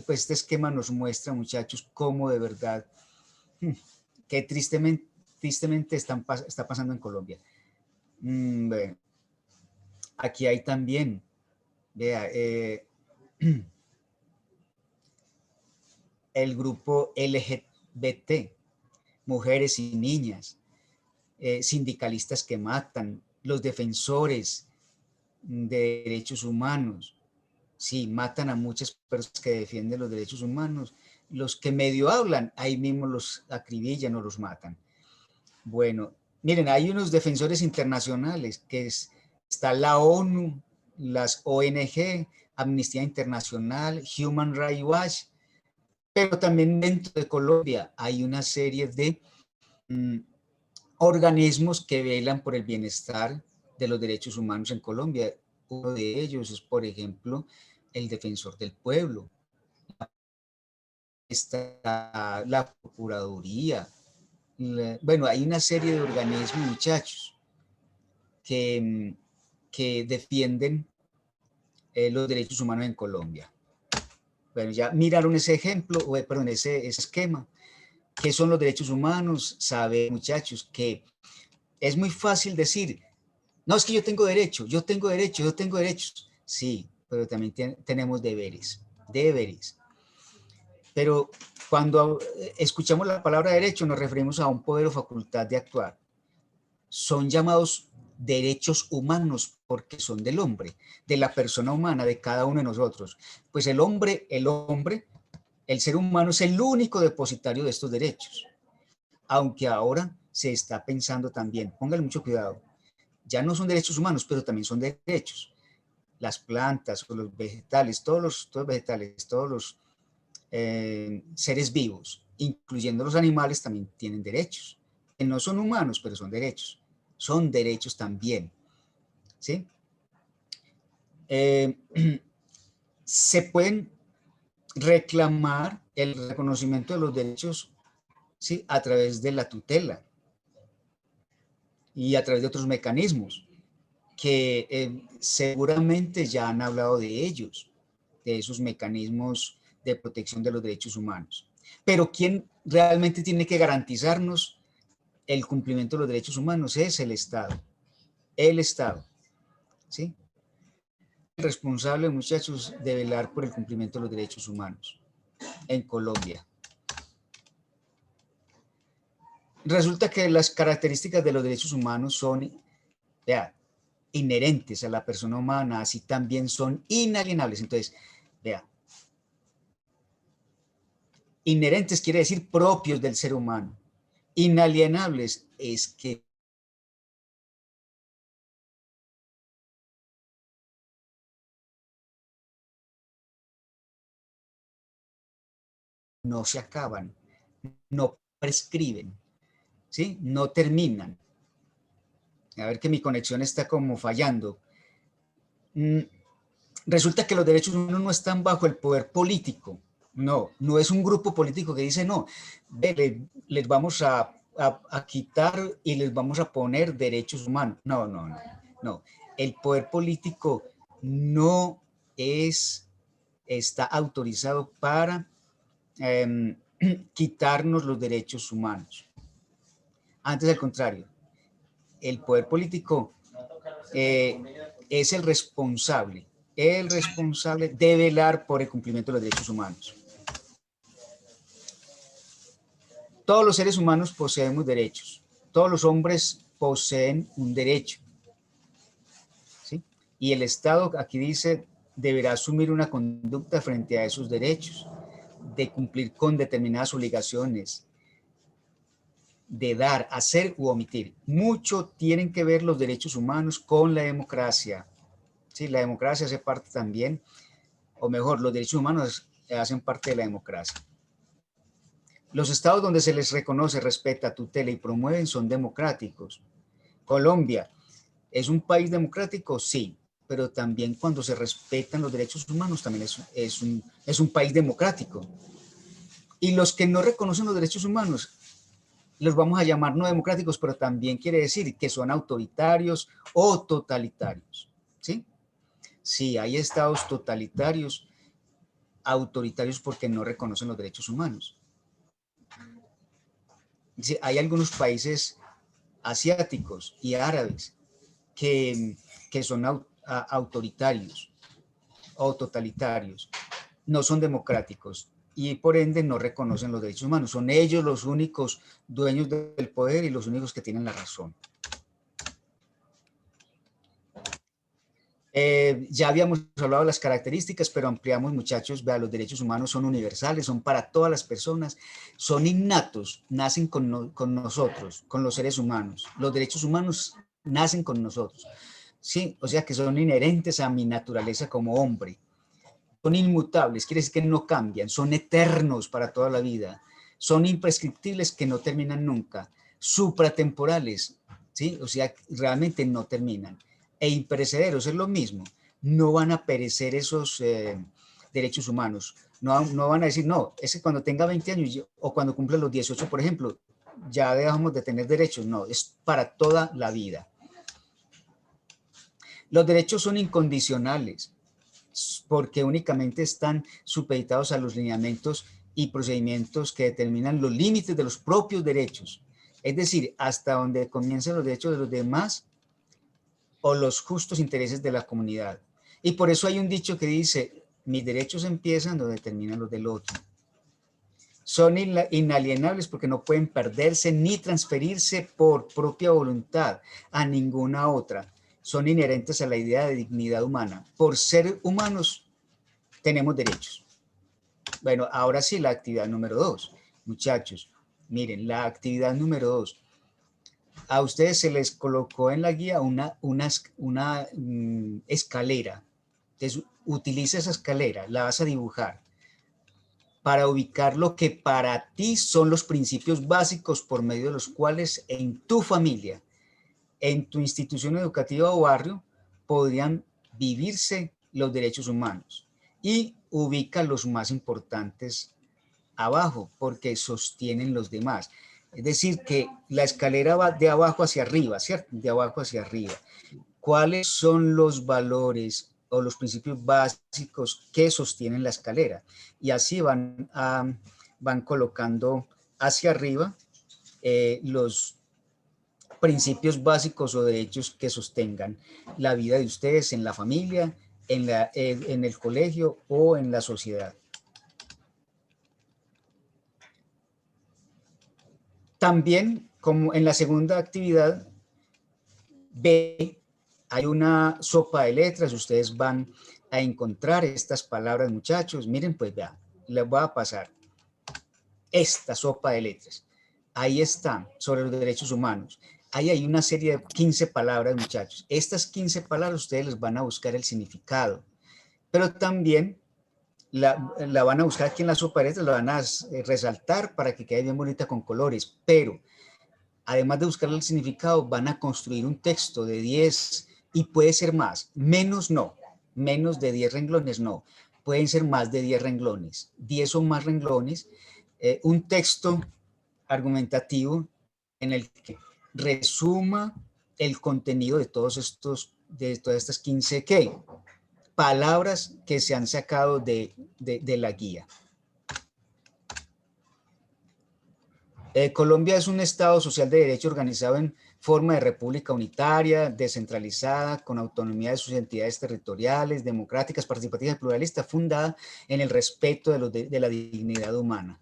pues este esquema nos muestra, muchachos, cómo de verdad, que tristemente está pasando en Colombia. Bueno, aquí hay también, vea, el grupo LGBT, mujeres y niñas, sindicalistas que matan, los defensores de derechos humanos, sí, matan a muchas personas que defienden los derechos humanos, los que medio hablan, ahí mismo los acribillan o los matan. Bueno, miren, hay unos defensores internacionales, que está la ONU, las ONG, Amnistía Internacional, Human Rights Watch, pero también dentro de Colombia hay una serie de organismos que velan por el bienestar de los derechos humanos en Colombia. Uno de ellos es, por ejemplo, el Defensor del Pueblo. Está la Procuraduría. Bueno, hay una serie de organismos, muchachos, que defienden los derechos humanos en Colombia. Bueno, ya miraron ese ejemplo, perdón, ese esquema. ¿Qué son los derechos humanos? Saben, muchachos, que es muy fácil decir, no, es que yo tengo derecho, yo tengo derechos. Sí, pero también tenemos deberes. Pero cuando escuchamos la palabra derecho, nos referimos a un poder o facultad de actuar. Son llamados derechos humanos porque son del hombre, de la persona humana, de cada uno de nosotros. Pues el ser humano es el único depositario de estos derechos. Aunque ahora se está pensando también, pónganle mucho cuidado, ya no son derechos humanos, pero también son derechos. Las plantas o los vegetales, todos los seres vivos, incluyendo los animales, también tienen derechos, que no son humanos, pero son derechos también, ¿sí? Se pueden reclamar el reconocimiento de los derechos, ¿sí?, a través de la tutela y a través de otros mecanismos. que seguramente ya han hablado de ellos, de esos mecanismos de protección de los derechos humanos. Pero ¿quién realmente tiene que garantizarnos el cumplimiento de los derechos humanos? Es el Estado. El Estado, ¿sí? El responsable, muchachos, de velar por el cumplimiento de los derechos humanos en Colombia. Resulta que las características de los derechos humanos son, vea, inherentes a la persona humana, así también son inalienables. Entonces, vea, inherentes quiere decir propios del ser humano. Inalienables es que no se acaban, no prescriben, ¿sí? No terminan. A ver que mi conexión está como fallando. Resulta que los derechos humanos no están bajo el poder político. No, no es un grupo político que dice, no, les vamos a quitar y les vamos a poner derechos humanos. No, no, no, no. El poder político no está autorizado para quitarnos los derechos humanos. Antes, al contrario, el poder político es el responsable de velar por el cumplimiento de los derechos humanos. Todos los seres humanos poseemos derechos. Todos los hombres poseen un derecho, ¿sí? Y el Estado, aquí dice, deberá asumir una conducta frente a esos derechos, de cumplir con determinadas obligaciones, de dar, hacer u omitir. Mucho tienen que ver los derechos humanos con la democracia. Sí, la democracia hace parte también, o mejor, los derechos humanos hacen parte de la democracia. Los estados donde se les reconoce, respeta, tutela y promueven son democráticos. Colombia, ¿es un país democrático? Sí, pero también cuando se respetan los derechos humanos también es un país democrático. Y los que no reconocen los derechos humanos, los vamos a llamar no democráticos, pero también quiere decir que son autoritarios o totalitarios, ¿sí? Sí, hay estados totalitarios, autoritarios porque no reconocen los derechos humanos. Sí, hay algunos países asiáticos y árabes que son autoritarios o totalitarios, no son democráticos y por ende no reconocen los derechos humanos. Son ellos los únicos dueños del poder y los únicos que tienen la razón. Ya habíamos hablado de las características, pero ampliamos, muchachos. Vea, los derechos humanos son universales, son para todas las personas, son innatos, nacen con nosotros, con los seres humanos. Los derechos humanos nacen con nosotros, ¿sí? O sea que son inherentes a mi naturaleza como hombre. Son inmutables, quiere decir que no cambian, son eternos para toda la vida, son imprescriptibles que no terminan nunca, supratemporales, ¿sí? O sea, realmente no terminan. E imperecederos, es lo mismo, no van a perecer esos derechos humanos, no van a decir, no, es que cuando tenga 20 años o cuando cumpla los 18, por ejemplo, ya dejamos de tener derechos, no, es para toda la vida. Los derechos son incondicionales, porque únicamente están supeditados a los lineamientos y procedimientos que determinan los límites de los propios derechos, es decir, hasta donde comienzan los derechos de los demás o los justos intereses de la comunidad. Y por eso hay un dicho que dice, mis derechos empiezan donde terminan los del otro. Son inalienables porque no pueden perderse ni transferirse por propia voluntad a ninguna otra. Son inherentes a la idea de dignidad humana. Por ser humanos tenemos derechos. Bueno, ahora sí, la actividad número 2. Muchachos, miren, la actividad número 2. A ustedes se les colocó en la guía una escalera. Entonces, utiliza esa escalera, la vas a dibujar para ubicar lo que para ti son los principios básicos por medio de los cuales en tu familia, en tu institución educativa o barrio, podrían vivirse los derechos humanos. Y ubica los más importantes abajo, porque sostienen los demás. Es decir, que la escalera va de abajo hacia arriba, ¿cierto? De abajo hacia arriba. cuáles son los valores o los principios básicos que sostienen la escalera. Y así van colocando hacia arriba los principios básicos o derechos que sostengan la vida de ustedes en la familia, en el colegio o en la sociedad. También, como en la segunda actividad B, hay una sopa de letras. Ustedes van a encontrar estas palabras, muchachos. Miren, pues vean, les voy a pasar esta sopa de letras. Ahí está, sobre los derechos humanos. Ahí hay una serie de 15 palabras, muchachos. Estas 15 palabras ustedes les van a buscar el significado, pero también la van a buscar aquí en la sopa de letras, la van a resaltar para que quede bien bonita con colores, pero además de buscar el significado, van a construir un texto de 10 y puede ser más, menos no, menos de 10 renglones no, pueden ser más de 10 renglones, 10 o más renglones, un texto argumentativo en el que resuma el contenido de todas estas 15 palabras que se han sacado de la guía. Colombia es un Estado social de derecho organizado en forma de república unitaria, descentralizada, con autonomía de sus entidades territoriales, democráticas, participativas y pluralistas, fundada en el respeto de la dignidad humana.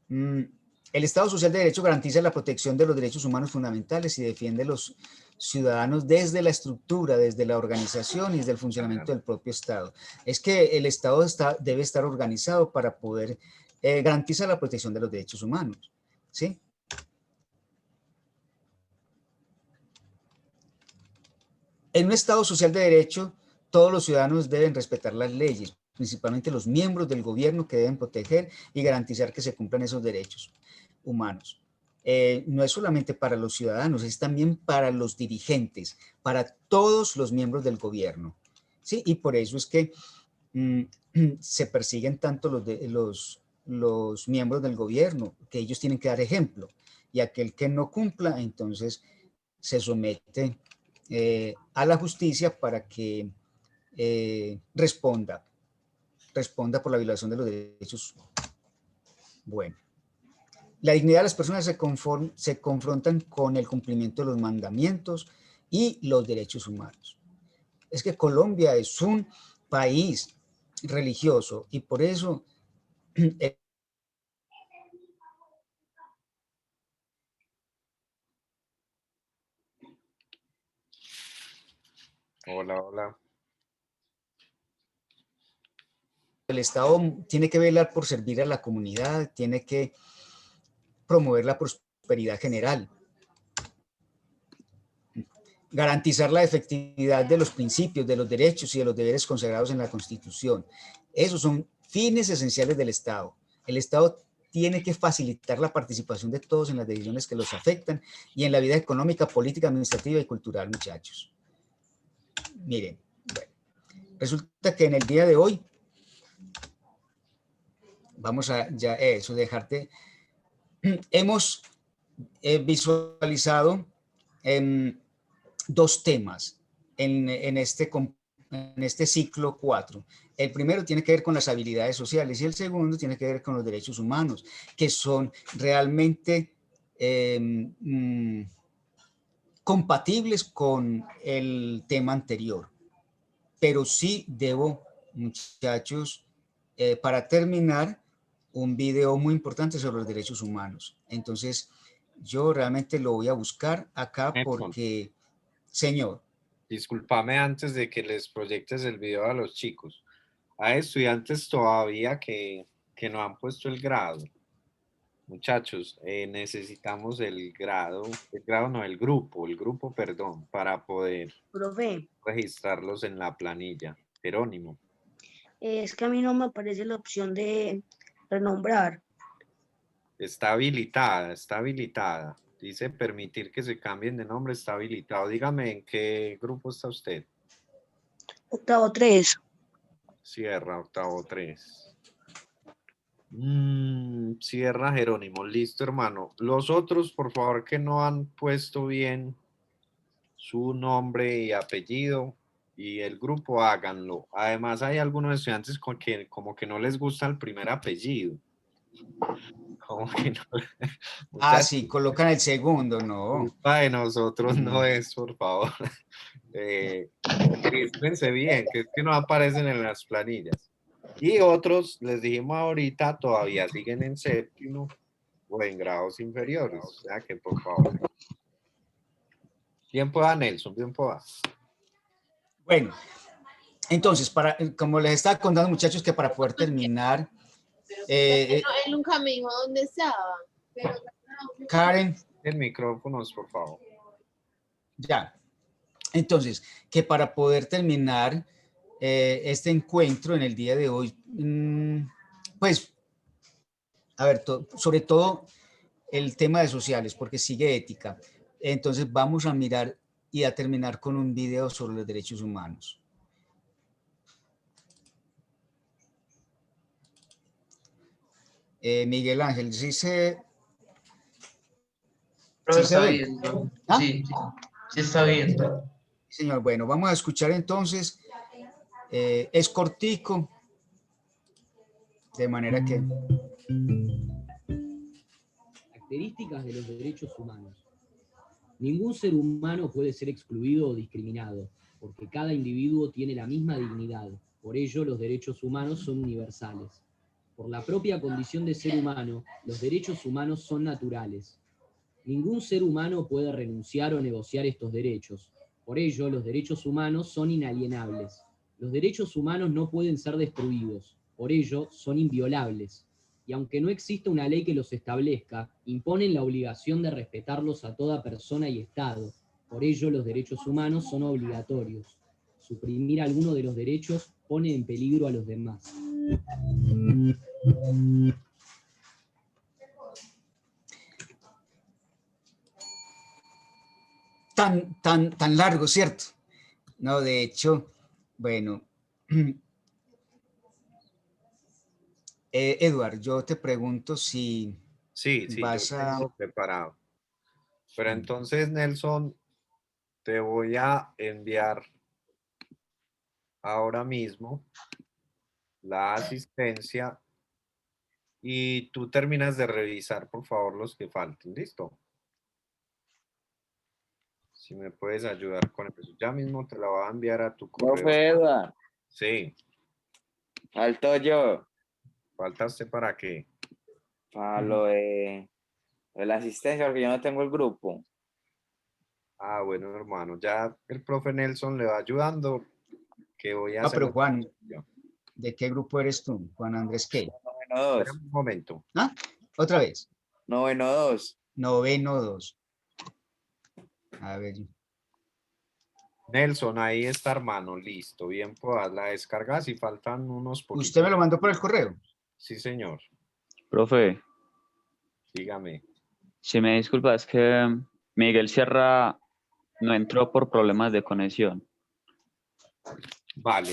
El Estado social de derecho garantiza la protección de los derechos humanos fundamentales y defiende a los ciudadanos desde la estructura, desde la organización y desde el funcionamiento del propio Estado. Es que el Estado debe estar organizado para poder garantizar la protección de los derechos humanos, ¿sí? En un Estado social de derecho, todos los ciudadanos deben respetar las leyes, principalmente los miembros del gobierno, que deben proteger y garantizar que se cumplan esos derechos humanos. No es solamente para los ciudadanos, es también para los dirigentes, para todos los miembros del gobierno, ¿sí? Y por eso es que se persiguen tanto los miembros del gobierno, que ellos tienen que dar ejemplo, y aquel que no cumpla, entonces se somete a la justicia para que responda por la violación de los derechos. Bueno, la dignidad de las personas se confrontan con el cumplimiento de los mandamientos y los derechos humanos. Es que Colombia es un país religioso y por eso Hola. el Estado tiene que velar por servir a la comunidad, tiene que promover la prosperidad general, garantizar la efectividad de los principios, de los derechos y de los deberes consagrados en la Constitución. Esos son fines esenciales del Estado. El Estado tiene que facilitar la participación de todos en las decisiones que los afectan y en la vida económica, política, administrativa y cultural, muchachos. Miren, bueno, resulta que en el día de hoy vamos a ya eso, dejarte. Hemos visualizado dos temas en este ciclo 4. El primero tiene que ver con las habilidades sociales y el segundo tiene que ver con los derechos humanos, que son realmente compatibles con el tema anterior. Pero sí debo, muchachos, para terminar, un video muy importante sobre los derechos humanos. Entonces, yo realmente lo voy a buscar acá porque, señor. Discúlpame antes de que les proyectes el video a los chicos. Hay estudiantes todavía que no han puesto el grado. Muchachos, necesitamos el grupo, perdón, para poder registrarlos en la planilla. Jerónimo. Es que a mí no me aparece la opción de renombrar. Está habilitada. Dice permitir que se cambien de nombre, está habilitado. Dígame, ¿en qué grupo está usted? Octavo 3. Cierra, octavo 3. Sierra Jerónimo, listo, hermano. Los otros, por favor, que no han puesto bien su nombre y apellido y el grupo, háganlo. Además, hay algunos estudiantes como que no les gusta el primer apellido. Como que no. Ah, sí, colocan el segundo, no. Culpa de nosotros no es, por favor. Regístrense bien, que es que no aparecen en las planillas. Y otros, les dijimos ahorita, todavía siguen en séptimo o en grados inferiores. O sea que, por favor. Tiempo da, Nelson, tiempo da. Bueno, entonces, como les estaba contando, muchachos, que para poder terminar... Él nunca me dijo dónde estaba. Karen. El micrófonos, por favor. Ya. Entonces, que para poder terminar este encuentro en el día de hoy, pues, a ver, sobre todo el tema de sociales, porque sigue ética. Entonces, vamos a mirar y a terminar con un video sobre los derechos humanos. Miguel Ángel, ¿sí se...? ¿Sí está viendo? ¿Ah? Sí, sí está viendo. Señor, bueno, vamos a escuchar entonces. Es cortico, de manera que... Características de los derechos humanos. Ningún ser humano puede ser excluido o discriminado, porque cada individuo tiene la misma dignidad. Por ello, los derechos humanos son universales. Por la propia condición de ser humano, los derechos humanos son naturales. Ningún ser humano puede renunciar o negociar estos derechos. Por ello, los derechos humanos son inalienables. Los derechos humanos no pueden ser destruidos. Por ello, son inviolables. Y aunque no exista una ley que los establezca, imponen la obligación de respetarlos a toda persona y Estado. Por ello, los derechos humanos son obligatorios. Suprimir alguno de los derechos pone en peligro a los demás. Tan largo, ¿cierto? No, de hecho, bueno... Edward, yo te pregunto si sí, vas yo tengo preparado. Pero entonces, Nelson, te voy a enviar ahora mismo la asistencia y tú terminas de revisar, por favor, los que falten. ¿Listo? Si me puedes ayudar con eso. Ya mismo te la voy a enviar a tu correo. Profe Edward. Sí. Falto yo. ¿Faltaste para qué? Para lo de la asistencia, porque yo no tengo el grupo. Ah, bueno, hermano. Ya el profe Nelson le va ayudando. Que voy a hacer. Pero Juan, ¿de qué grupo eres tú? Juan Andrés, ¿qué? Noveno 2. Un momento. ¿Ah? ¿Otra vez? Noveno 2. Noveno 2. A ver. Nelson, ahí está, hermano. Listo. Bien, pues la descargas y faltan unos poquitos. ¿Usted me lo mandó por el correo? Sí, señor. Profe. Dígame. Si me disculpa, es que Miguel Sierra no entró por problemas de conexión. Vale.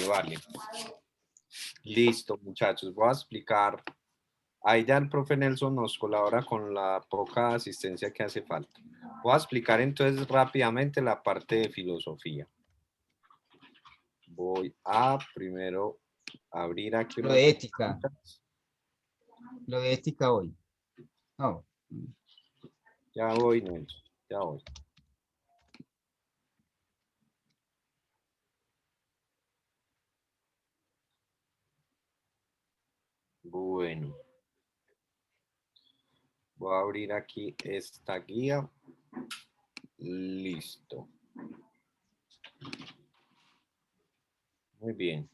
Listo, muchachos. Voy a explicar. Ahí ya el profe Nelson nos colabora con la poca asistencia que hace falta. Voy a explicar entonces rápidamente la parte de filosofía. Voy a primero abrir aquí. Lo de ética. Lo de ética hoy. Oh. Ya voy, Nelson. Ya voy. Bueno. Voy a abrir aquí esta guía. Listo. Muy bien.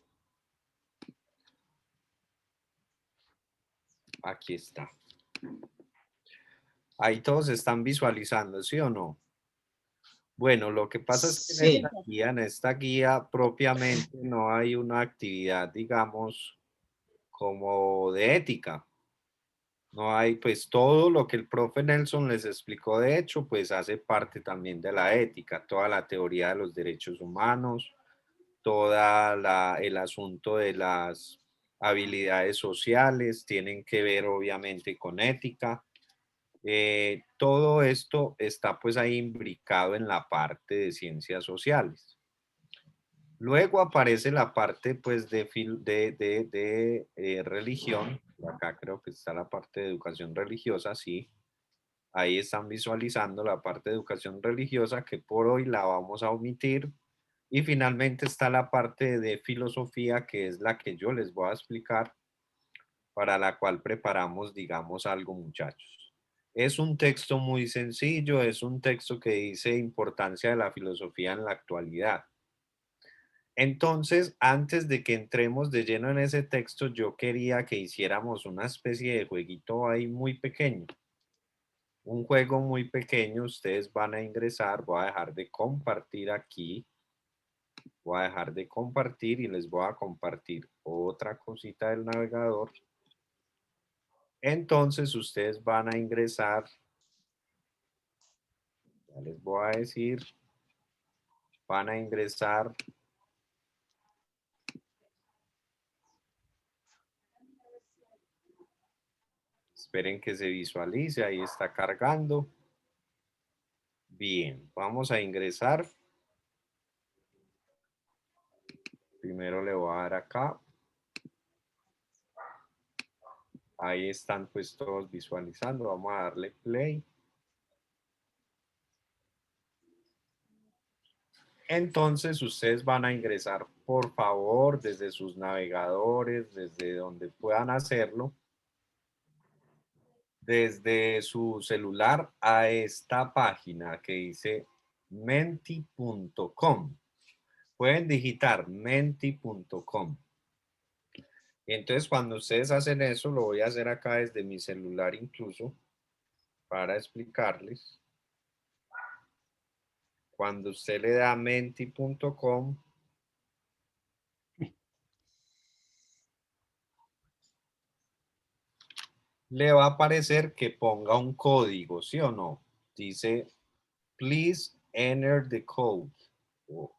Aquí está. Ahí todos están visualizando, ¿sí o no? Bueno, lo que pasa es que en esta guía propiamente no hay una actividad, digamos, como de ética. No hay, pues todo lo que el profe Nelson les explicó, de hecho, pues hace parte también de la ética, toda la teoría de los derechos humanos, toda el asunto de las habilidades sociales, tienen que ver obviamente con ética. Todo esto está pues ahí imbricado en la parte de ciencias sociales. Luego aparece la parte pues de religión. Acá creo que está la parte de educación religiosa, sí. Ahí están visualizando la parte de educación religiosa que por hoy la vamos a omitir. Y finalmente está la parte de filosofía, que es la que yo les voy a explicar, para la cual preparamos, digamos, algo, muchachos. Es un texto muy sencillo, es un texto que dice importancia de la filosofía en la actualidad. Entonces, antes de que entremos de lleno en ese texto, yo quería que hiciéramos una especie de jueguito ahí muy pequeño. Un juego muy pequeño, ustedes van a ingresar, voy a dejar de compartir aquí. Voy a dejar de compartir y les voy a compartir otra cosita del navegador. Entonces ustedes van a ingresar, ya les voy a decir, van a ingresar esperen que se visualice, ahí está cargando. Bien, vamos a ingresar. Primero le voy a dar acá. Ahí están pues todos visualizando. Vamos a darle play. Entonces ustedes van a ingresar, por favor, desde sus navegadores, desde donde puedan hacerlo, desde su celular a esta página que dice menti.com. Pueden digitar menti.com. Entonces, cuando ustedes hacen eso, lo voy a hacer acá desde mi celular incluso, para explicarles. Cuando usted le da menti.com, le va a aparecer que ponga un código, ¿sí o no? Dice, please enter the code. O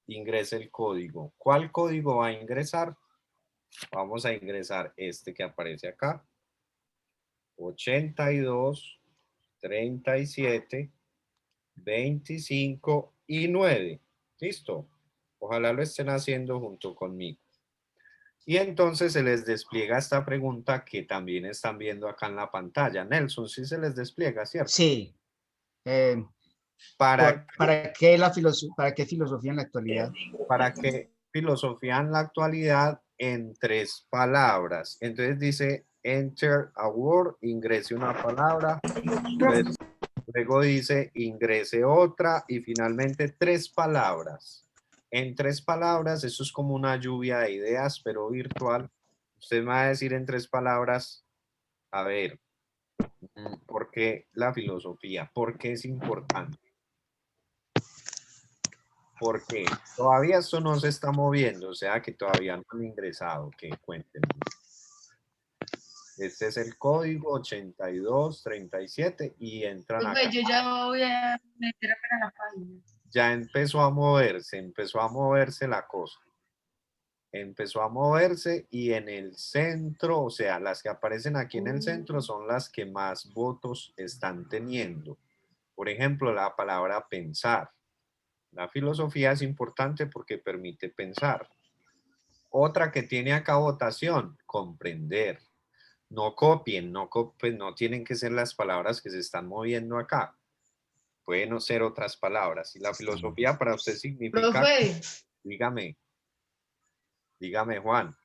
ingrese el código. ¿Cuál código va a ingresar? Vamos a ingresar este que aparece acá. 82, 37, 25 y 9. ¿Listo? Ojalá lo estén haciendo junto conmigo. Y entonces se les despliega esta pregunta que también están viendo acá en la pantalla. Nelson, ¿sí se les despliega, cierto? Sí. ¿Para qué filosofía en la actualidad? ¿Para qué filosofía en la actualidad en 3 palabras? Entonces dice, enter a word, ingrese una palabra. Luego dice, ingrese otra. Y finalmente 3 palabras. En 3 palabras, eso es como una lluvia de ideas, pero virtual. Usted me va a decir en 3 palabras, a ver, ¿por qué la filosofía? ¿Por qué es importante? Porque todavía esto no se está moviendo, o sea que todavía no han ingresado, que cuenten. Este es el código 8237 y entran acá. Yo ya voy a meter apenas la página. Ya empezó a moverse la cosa. Empezó a moverse y en el centro, o sea, las que aparecen aquí en el centro son las que más votos están teniendo. Por ejemplo, la palabra pensar. La filosofía es importante porque permite pensar. Otra que tiene acá votación, comprender. No copien, no tienen que ser las palabras que se están moviendo acá. Pueden ser otras palabras. Y la filosofía para usted significa... Profe. Dígame. Dígame, Juan.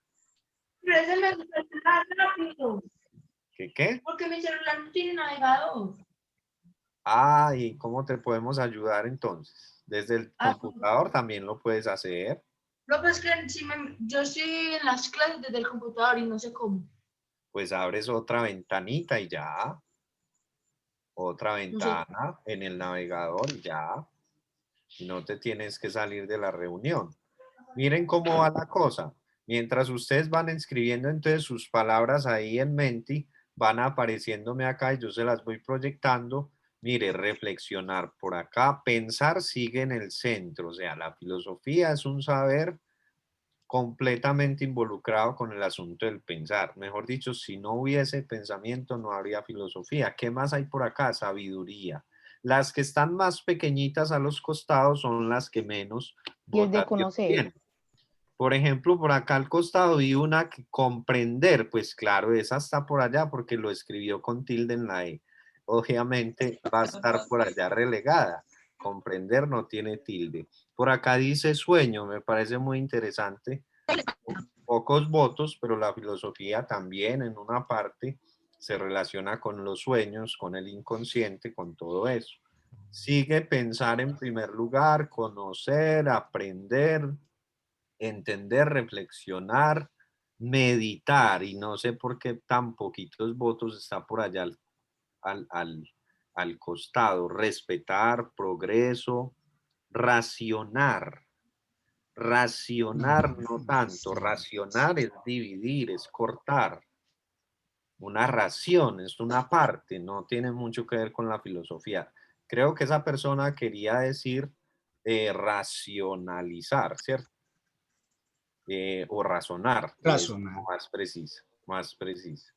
¿Qué? Porque mi celular no tiene navegador. Ah, ¿y cómo te podemos ayudar entonces? Desde el computador también lo puedes hacer. No, pues que yo estoy en las clases desde el computador y no sé cómo. Pues abres otra ventanita y ya. Otra ventana en el navegador y ya. Y no te tienes que salir de la reunión. Miren cómo va la cosa. Mientras ustedes van escribiendo entonces sus palabras ahí en Menti, van apareciéndome acá y yo se las voy proyectando. Mire, reflexionar por acá, pensar sigue en el centro. O sea, la filosofía es un saber completamente involucrado con el asunto del pensar. Mejor dicho, si no hubiese pensamiento, no habría filosofía. ¿Qué más hay por acá? Sabiduría. Las que están más pequeñitas a los costados son las que menos Y el de votación conocer. tienen. Por ejemplo, por acá al costado vi una que comprender, pues claro, esa está por allá porque lo escribió con tilde en la E. Obviamente va a estar por allá relegada. Comprender no tiene tilde. Por acá dice sueño, me parece muy interesante. Pocos votos, pero la filosofía también en una parte se relaciona con los sueños, con el inconsciente, con todo eso. Sigue pensar en primer lugar, conocer, aprender, entender, reflexionar, meditar, y no sé por qué tan poquitos votos está por allá al costado, respetar, progreso, racionar. Racionar no tanto, racionar es dividir, es cortar. Una ración es una parte, no tiene mucho que ver con la filosofía. Creo que esa persona quería decir racionalizar, ¿cierto? O razonar, y es Razonar. más precisa, más precisa.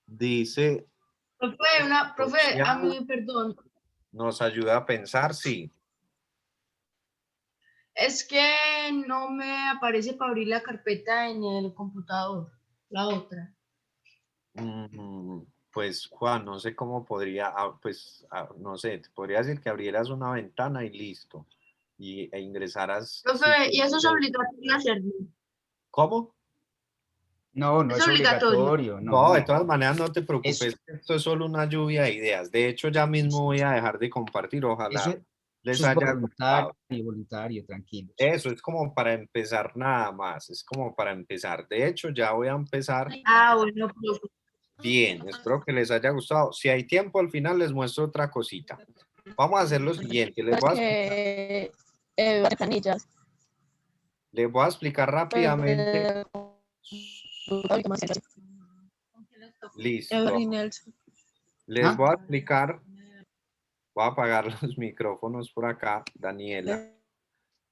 Dice, Profe, a mí, perdón, nos ayuda a pensar, sí. es que no me aparece para abrir la carpeta en el computador, la otra. Pues Juan, no sé cómo podría, no sé, te podría decir que abrieras una ventana y listo, e ingresaras. Profe, ¿y eso es obligatorio hacerlo? ¿Cómo? No, no Es es obligatorio. obligatorio, No, de no. todas maneras no te preocupes, esto es solo una lluvia de ideas. De hecho, ya mismo voy a dejar de compartir, ojalá les Eso es haya voluntario, gustado. voluntario, tranquilos. Eso es como para empezar nada más, es como para empezar. De hecho, ya voy a empezar. Ah, bueno, profe. Bien, espero que les haya gustado. Si hay tiempo, al final les muestro otra cosita. Vamos a hacer lo siguiente. Les voy a explicar rápidamente. Listo. Les voy a explicar. Voy a apagar los micrófonos por acá, Daniela.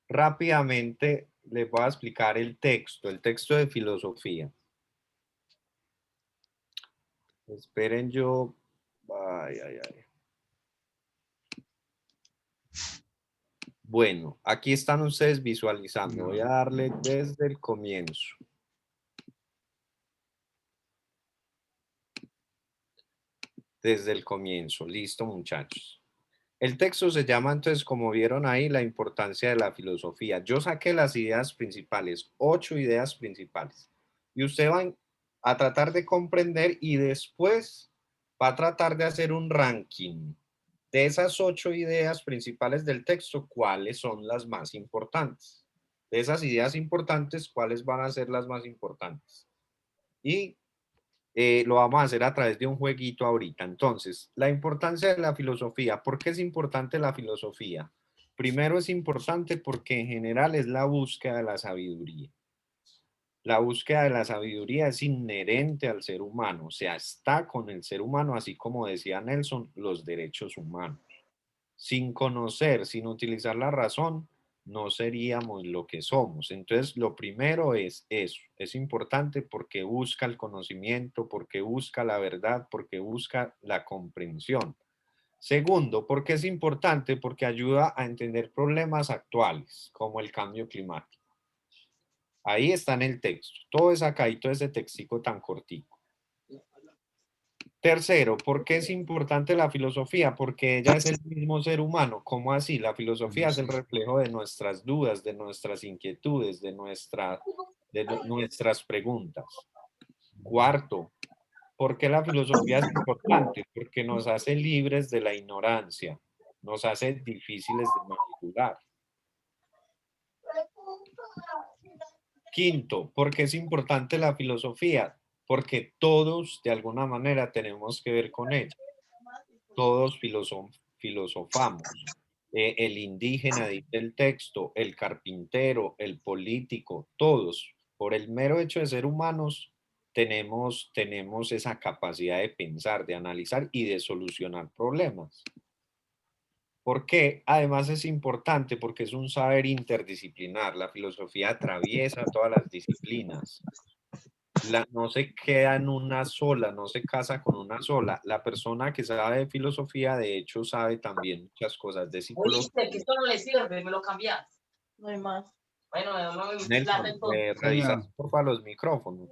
Rápidamente les voy a explicar el texto de filosofía. Esperen yo. Ay, ay, ay. Bueno, aquí están ustedes visualizando. Voy a darle desde el comienzo. Desde el comienzo. Listo, muchachos. El texto se llama entonces, como vieron ahí, la importancia de la filosofía. Yo saqué las ideas principales, 8 ideas principales. Y usted va a tratar de comprender y después va a tratar de hacer un ranking de esas 8 ideas principales del texto, ¿cuáles son las más importantes? De esas ideas importantes, ¿cuáles van a ser las más importantes? Y lo vamos a hacer a través de un jueguito ahorita. Entonces, la importancia de la filosofía. ¿Por qué es importante la filosofía? Primero es importante porque en general es la búsqueda de la sabiduría. La búsqueda de la sabiduría es inherente al ser humano, o sea, está con el ser humano, así como decía Nelson, los derechos humanos. Sin conocer, sin utilizar la razón, no seríamos lo que somos. Entonces, lo primero es eso. Es importante porque busca el conocimiento, porque busca la verdad, porque busca la comprensión. Segundo, porque es importante porque ayuda a entender problemas actuales, como el cambio climático. Ahí está en el texto. Todo es acá y todo ese textico tan cortico. Tercero, ¿por qué es importante la filosofía? Porque ella es el mismo ser humano. ¿Cómo así? La filosofía es el reflejo de nuestras dudas, de nuestras inquietudes, de nuestras preguntas. Cuarto, ¿por qué la filosofía es importante? Porque nos hace libres de la ignorancia, nos hace difíciles de manipular. Quinto, ¿por qué es importante la filosofía? Porque todos de alguna manera tenemos que ver con ella. Todos filosofamos. El indígena, dice el texto, el carpintero, el político, todos, por el mero hecho de ser humanos, tenemos esa capacidad de pensar, de analizar y de solucionar problemas. ¿Por qué? Además es importante porque es un saber interdisciplinar. La filosofía atraviesa todas las disciplinas. No se queda en una sola, no se casa con una sola. La persona que sabe de filosofía, de hecho, sabe también muchas cosas de psicología. Oíste, que esto no le sirve, me lo cambias. No hay más. Bueno, no me plata Nelson, entonces. revisas porfa los micrófonos.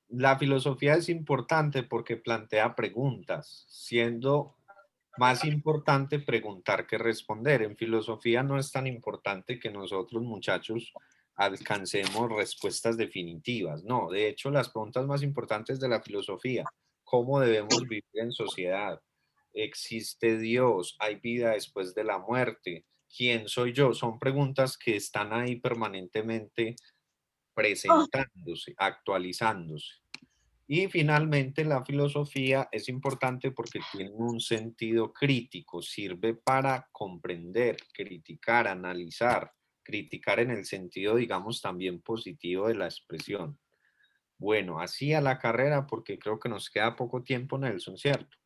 La filosofía es importante porque plantea preguntas, siendo más importante preguntar que responder. En filosofía no es tan importante que nosotros, muchachos, alcancemos respuestas definitivas. No, de hecho, las preguntas más importantes de la filosofía, ¿cómo debemos vivir en sociedad? ¿Existe Dios? ¿Hay vida después de la muerte? ¿Quién soy yo? Son preguntas que están ahí permanentemente presentándose, actualizándose. Y finalmente la filosofía es importante porque tiene un sentido crítico, sirve para comprender, criticar, analizar, criticar en el sentido, digamos, también positivo de la expresión. Bueno, así a la carrera porque creo que nos queda poco tiempo, Nelson, ¿cierto?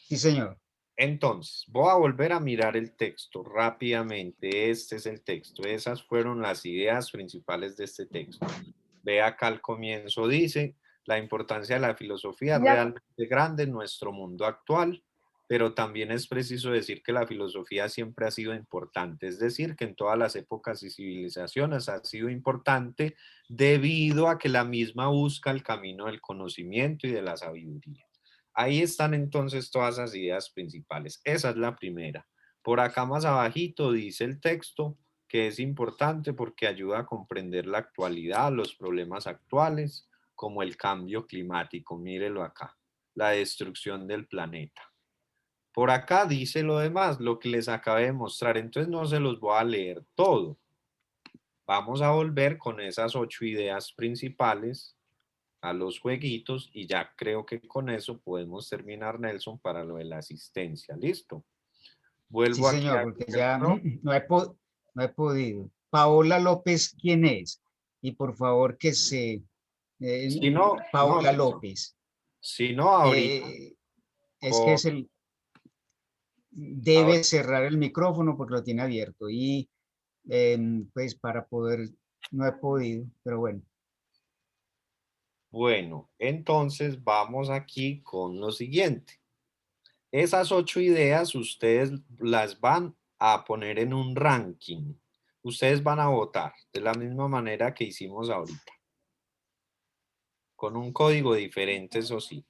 Sí, señor. Entonces, voy a volver a mirar el texto rápidamente. Este es el texto. Esas fueron las ideas principales de este texto. Ve acá al comienzo, dice, la importancia de la filosofía es realmente grande en nuestro mundo actual, pero también es preciso decir que la filosofía siempre ha sido importante. Es decir, que en todas las épocas y civilizaciones ha sido importante debido a que la misma busca el camino del conocimiento y de la sabiduría. Ahí están entonces todas las ideas principales. Esa es la primera. Por acá más abajito dice el texto que es importante porque ayuda a comprender la actualidad, los problemas actuales, como el cambio climático. Mírelo acá, la destrucción del planeta. Por acá dice lo demás, lo que les acabé de mostrar. Entonces no se los voy a leer todo. Vamos a volver con esas 8 ideas principales a los jueguitos y ya creo que con eso podemos terminar, Nelson, para lo de la asistencia. ¿Listo? Vuelvo Sí, aquí señor, a porque Google ya Chrome. no he podido. Paola López, ¿quién es? Y por favor que se... Si no, Paola López. Si no, ahorita. Es que es el... Debe cerrar el micrófono porque lo tiene abierto y pues para poder... No he podido, pero bueno. Bueno, entonces vamos aquí con lo siguiente. Esas 8 ideas ustedes las van a poner en un ranking. Ustedes van a votar de la misma manera que hicimos ahorita. Con un código diferente, eso sí.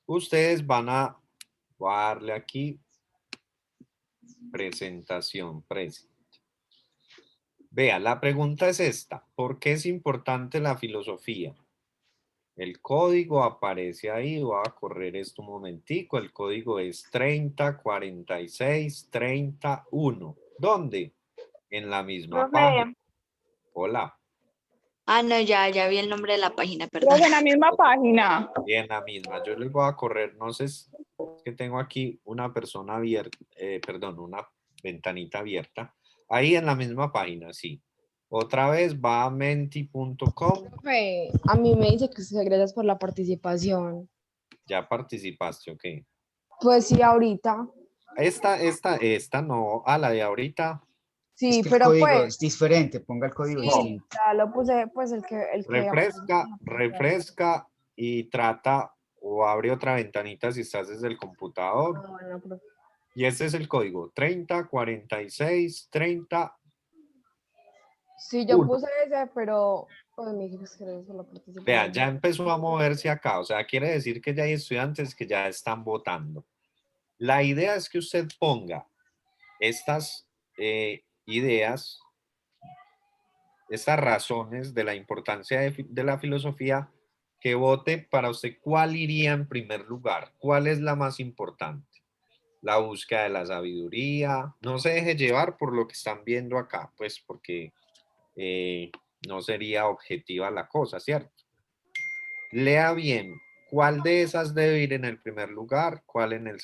Ustedes van a darle aquí presentación, Vea, la pregunta es esta. ¿Por qué es importante la filosofía? El código aparece ahí, voy a correr esto un momentico. El código es 304631. ¿Dónde? En la misma página. Hola. Ah, no, ya vi el nombre de la página, perdón. En la misma página. Y en la misma. Yo les voy a correr, no sé, es que tengo aquí una persona abierta, una ventanita abierta. Ahí en la misma página, sí. Otra vez va a menti.com. A mí me dice que gracias por la participación. ¿Ya participaste o qué? Pues sí, ahorita. Esta no, la de ahorita. Sí, es que pero el código pues... es diferente, ponga el código distinto. Ya lo puse, pues el que... Refresca y trata o abre otra ventanita si estás desde el computador. Y este es el código, 304630. Sí, yo puse ese, pero... Pues me dice que gracias por la participación. Vea, ya empezó a moverse acá, o sea, quiere decir que ya hay estudiantes que ya están votando. La idea es que usted ponga estas ideas, estas razones de la importancia de la filosofía, que vote para usted cuál iría en primer lugar, cuál es la más importante. La búsqueda de la sabiduría, no se deje llevar por lo que están viendo acá, pues porque no sería objetiva la cosa, ¿cierto? Lea bien cuál de esas debe ir en el primer lugar, cuál en el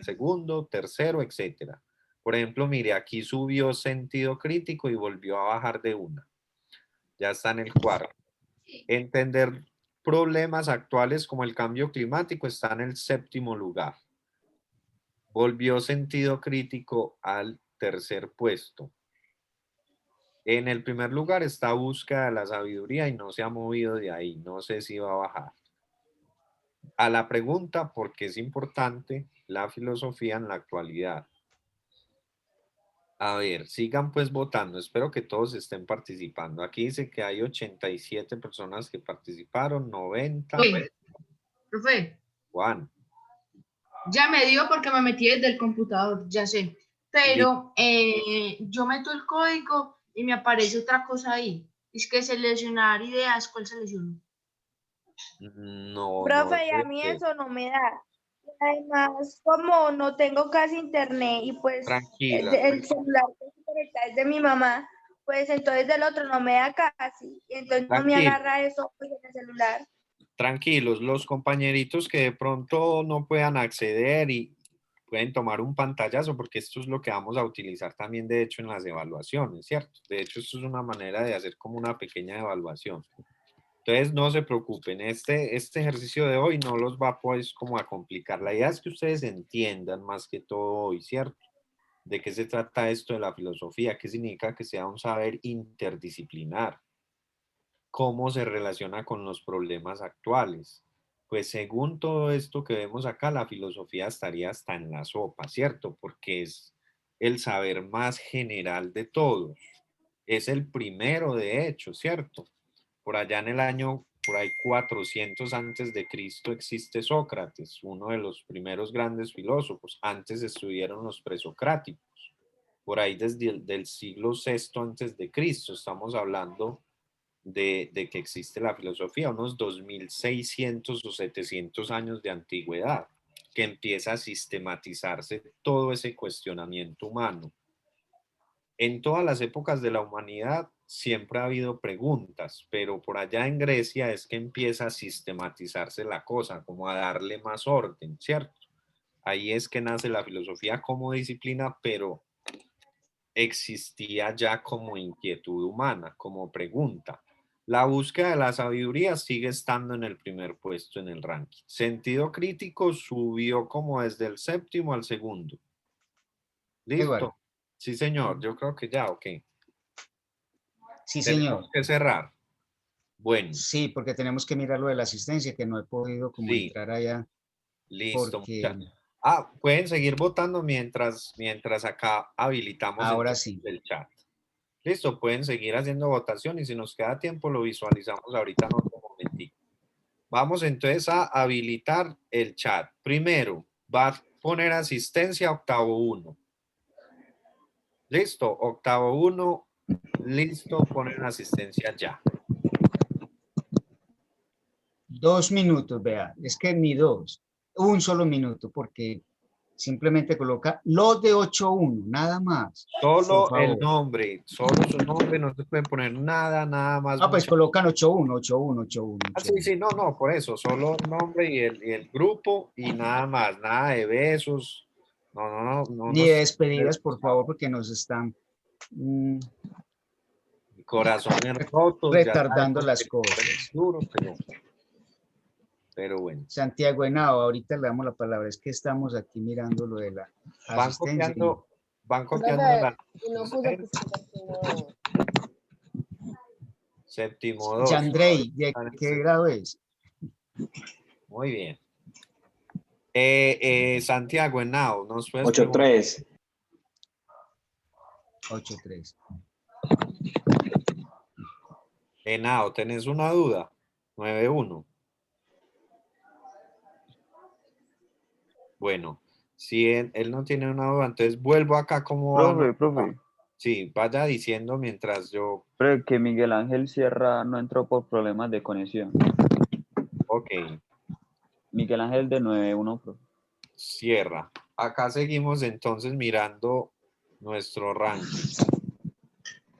segundo, tercero, etcétera. Por ejemplo, mire, aquí subió sentido crítico y volvió a bajar de una. Ya está en el cuarto. Entender problemas actuales como el cambio climático está en el 7º lugar. Volvió sentido crítico al 3er puesto. En el 1er lugar está búsqueda de la sabiduría y no se ha movido de ahí. No sé si va a bajar. A la pregunta, ¿por qué es importante la filosofía en la actualidad? A ver, sigan pues votando. Espero que todos estén participando. Aquí dice que hay 87 personas que participaron, 90. Profe, Juan. ya me dio porque me metí desde el computador, ya sé. Pero yo meto el código y me aparece otra cosa ahí. Es que seleccionar ideas, ¿cuál selecciono? No, Profe, y a debe mí ser. eso no me da. Además, como no tengo casi internet y pues Tranquila. el celular que se conecta es de mi mamá, pues entonces del otro no me da casi. Y entonces no me Tranquilo. agarra eso pues, en el celular. Tranquilos, los compañeritos que de pronto no puedan acceder y pueden tomar un pantallazo, porque esto es lo que vamos a utilizar también, de hecho, en las evaluaciones, ¿cierto? De hecho, esto es una manera de hacer como una pequeña evaluación. Entonces, no se preocupen, este ejercicio de hoy no los va pues como a complicar. La idea es que ustedes entiendan más que todo hoy, ¿cierto? ¿De qué se trata esto de la filosofía? ¿Qué significa que sea un saber interdisciplinar? ¿Cómo se relaciona con los problemas actuales? Pues según todo esto que vemos acá, la filosofía estaría hasta en la sopa, ¿cierto? Porque es el saber más general de todos. Es el primero, de hecho, ¿cierto? Por allá en el año, por ahí 400 antes de Cristo existe Sócrates, uno de los primeros grandes filósofos. Antes estuvieron los presocráticos. Por ahí desde el siglo VI antes de Cristo estamos hablando de que existe la filosofía, unos 2600 o 700 años de antigüedad, que empieza a sistematizarse todo ese cuestionamiento humano. En todas las épocas de la humanidad siempre ha habido preguntas, pero por allá en Grecia es que empieza a sistematizarse la cosa, como a darle más orden, ¿cierto? Ahí es que nace la filosofía como disciplina, pero existía ya como inquietud humana, como pregunta. La búsqueda de la sabiduría sigue estando en el primer puesto en el ranking. Sentido crítico subió como desde el 7º al 2º. ¿Listo? Igual. Sí, señor. Yo creo que ya, ok. Sí, Tenemos señor. que cerrar. Bueno. Sí, porque tenemos que mirar lo de la asistencia, que no he podido como Sí. entrar allá. Listo. Porque Pueden seguir votando mientras acá habilitamos ahora entonces sí. el chat. Listo, pueden seguir haciendo votación y si nos queda tiempo lo visualizamos ahorita en otro momentito. Vamos entonces a habilitar el chat. Primero, va a poner asistencia octavo 1. Listo, octavo 1. Listo, ponen asistencia ya. 2 minutos, vea. Es que ni 2. Un solo minuto, porque simplemente coloca lo de 8.1, nada más. Solo Por el favor. nombre, solo su nombre, no se puede poner nada más. Ah, pues colocan 8.1. Ah, sí, no, por eso, solo el nombre y el grupo y nada más, nada de besos. No Ni de despedidas, por favor, porque nos están corazones rotos, ya retardando sabemos las que cosas. es duro, pero bueno. Santiago Henao, ahorita le damos la palabra. Es que estamos aquí mirando lo de la asistencia. Van copiando la séptimo 2. Yandrey, ¿de qué grado es? Muy bien. Santiago Henao, nos puedes 8.3. 8.3. Henao, ¿tenés una duda? 9.1. Bueno, si él no tiene una duda, entonces vuelvo acá como... Profe. Sí, vaya diciendo mientras yo... Pero que Miguel Ángel Sierra no entró por problemas de conexión. Ok. Miguel Ángel de 9.1, profe. Cierra. Acá seguimos entonces mirando nuestro ranking.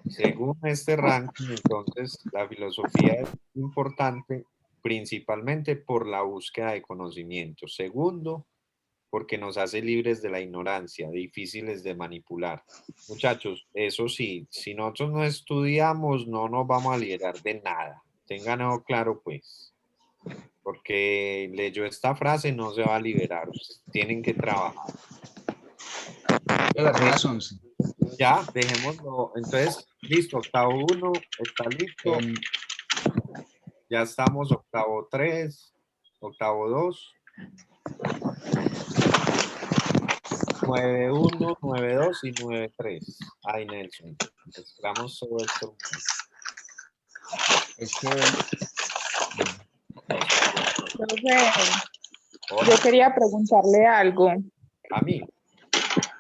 Según este ranking, entonces, la filosofía es importante principalmente por la búsqueda de conocimiento. Segundo, porque nos hace libres de la ignorancia, difíciles de manipular. Muchachos, eso sí, si nosotros no estudiamos, no nos vamos a liberar de nada. Ténganlo claro, pues. Porque leyó esta frase, no se va a liberar. Ustedes tienen que trabajar. Son las 11. Ya, dejémoslo. Entonces, listo, octavo 1 está listo. Ya estamos octavo 3, octavo 2. 9-1, 9-2 y 9-3. Ay, Nelson. Esperamos todo esto. Es que Profe, yo quería preguntarle algo. A mí.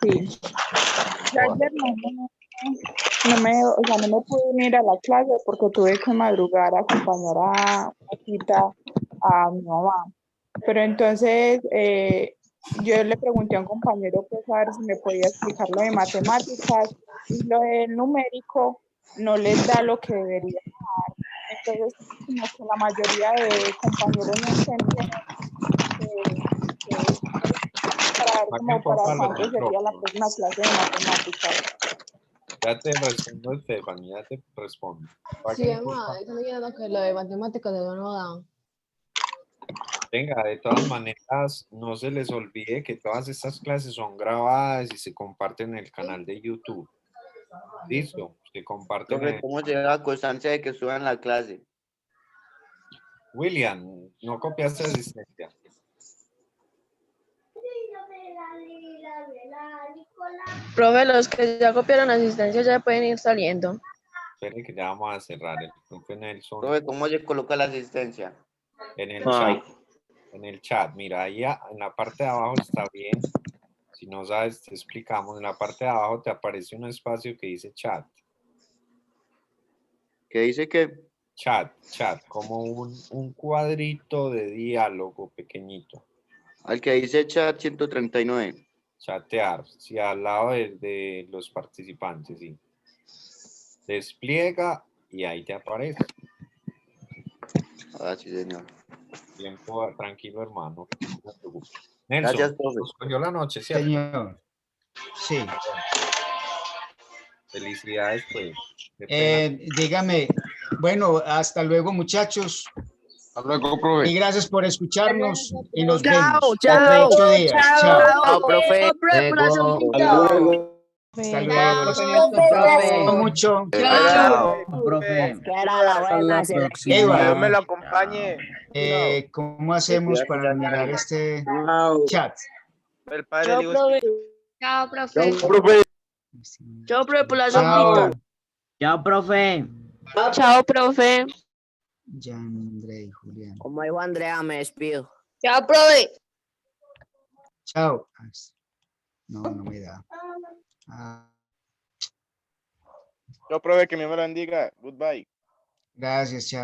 Sí. Yo ayer no me pude unir a la clase porque tuve que madrugar a acompañar a una cita a mi mamá. Pero entonces yo le pregunté a un compañero pues a ver si me podía explicar lo de matemáticas y lo del numérico no les da lo que debería dar. Entonces, como que la mayoría de compañeros no entienden para ver como para cuándo sería la próxima clase de matemáticas. Ya te respondo, Stephanie, ya te respondo. Sí, mamá, están diciendo que lo de matemáticas no lo dan. Venga, de todas maneras, no se les olvide que todas estas clases son grabadas y se comparten en el canal de YouTube. Listo, se comparten Profe, ¿cómo llega constancia de que suban la clase? William, ¿no copiaste asistencia? Profe, los que ya copiaron asistencia ya pueden ir saliendo. Espere que ya vamos a cerrar. El profe Nelson. Profe, ¿cómo se coloca la asistencia? En el chat. En el chat. Mira, ahí en la parte de abajo está bien. Si no sabes, te explicamos. En la parte de abajo te aparece un espacio que dice chat. ¿Qué dice qué? Chat, como un cuadrito de diálogo pequeñito. Al que dice chat 139. Chatear, sí, al lado de los participantes, sí. Despliega y ahí te aparece. Ah, sí, señor. Bien, tranquilo, hermano. No te preocupes. Nelson, Gracias, profe. nos cogió la noche, ¿cierto? Señor. Sí. Felicidades, pues. Qué pena. Dígame, bueno, hasta luego, muchachos. Hasta luego, profe. Y gracias por escucharnos y nos Chao, vemos. chao, Dentro de 8 días. Chao. Chao, profe. Hasta luego. Los quiero mucho. Chao. Profe. Hasta la próxima. Dios me lo acompañe. ¿Cómo hacemos para mirar este chat? El padre Chao, digo, profe. Chao, profe. Chao, profe. Chao, profe, por la Chao. sopita. Chao, profe. Chao, profe. Ya, André y Julián. Como dijo Andrea, me despido. Chao, profe. Chao. No me da. Chao, profe, que me bendiga. Goodbye. Gracias, chao.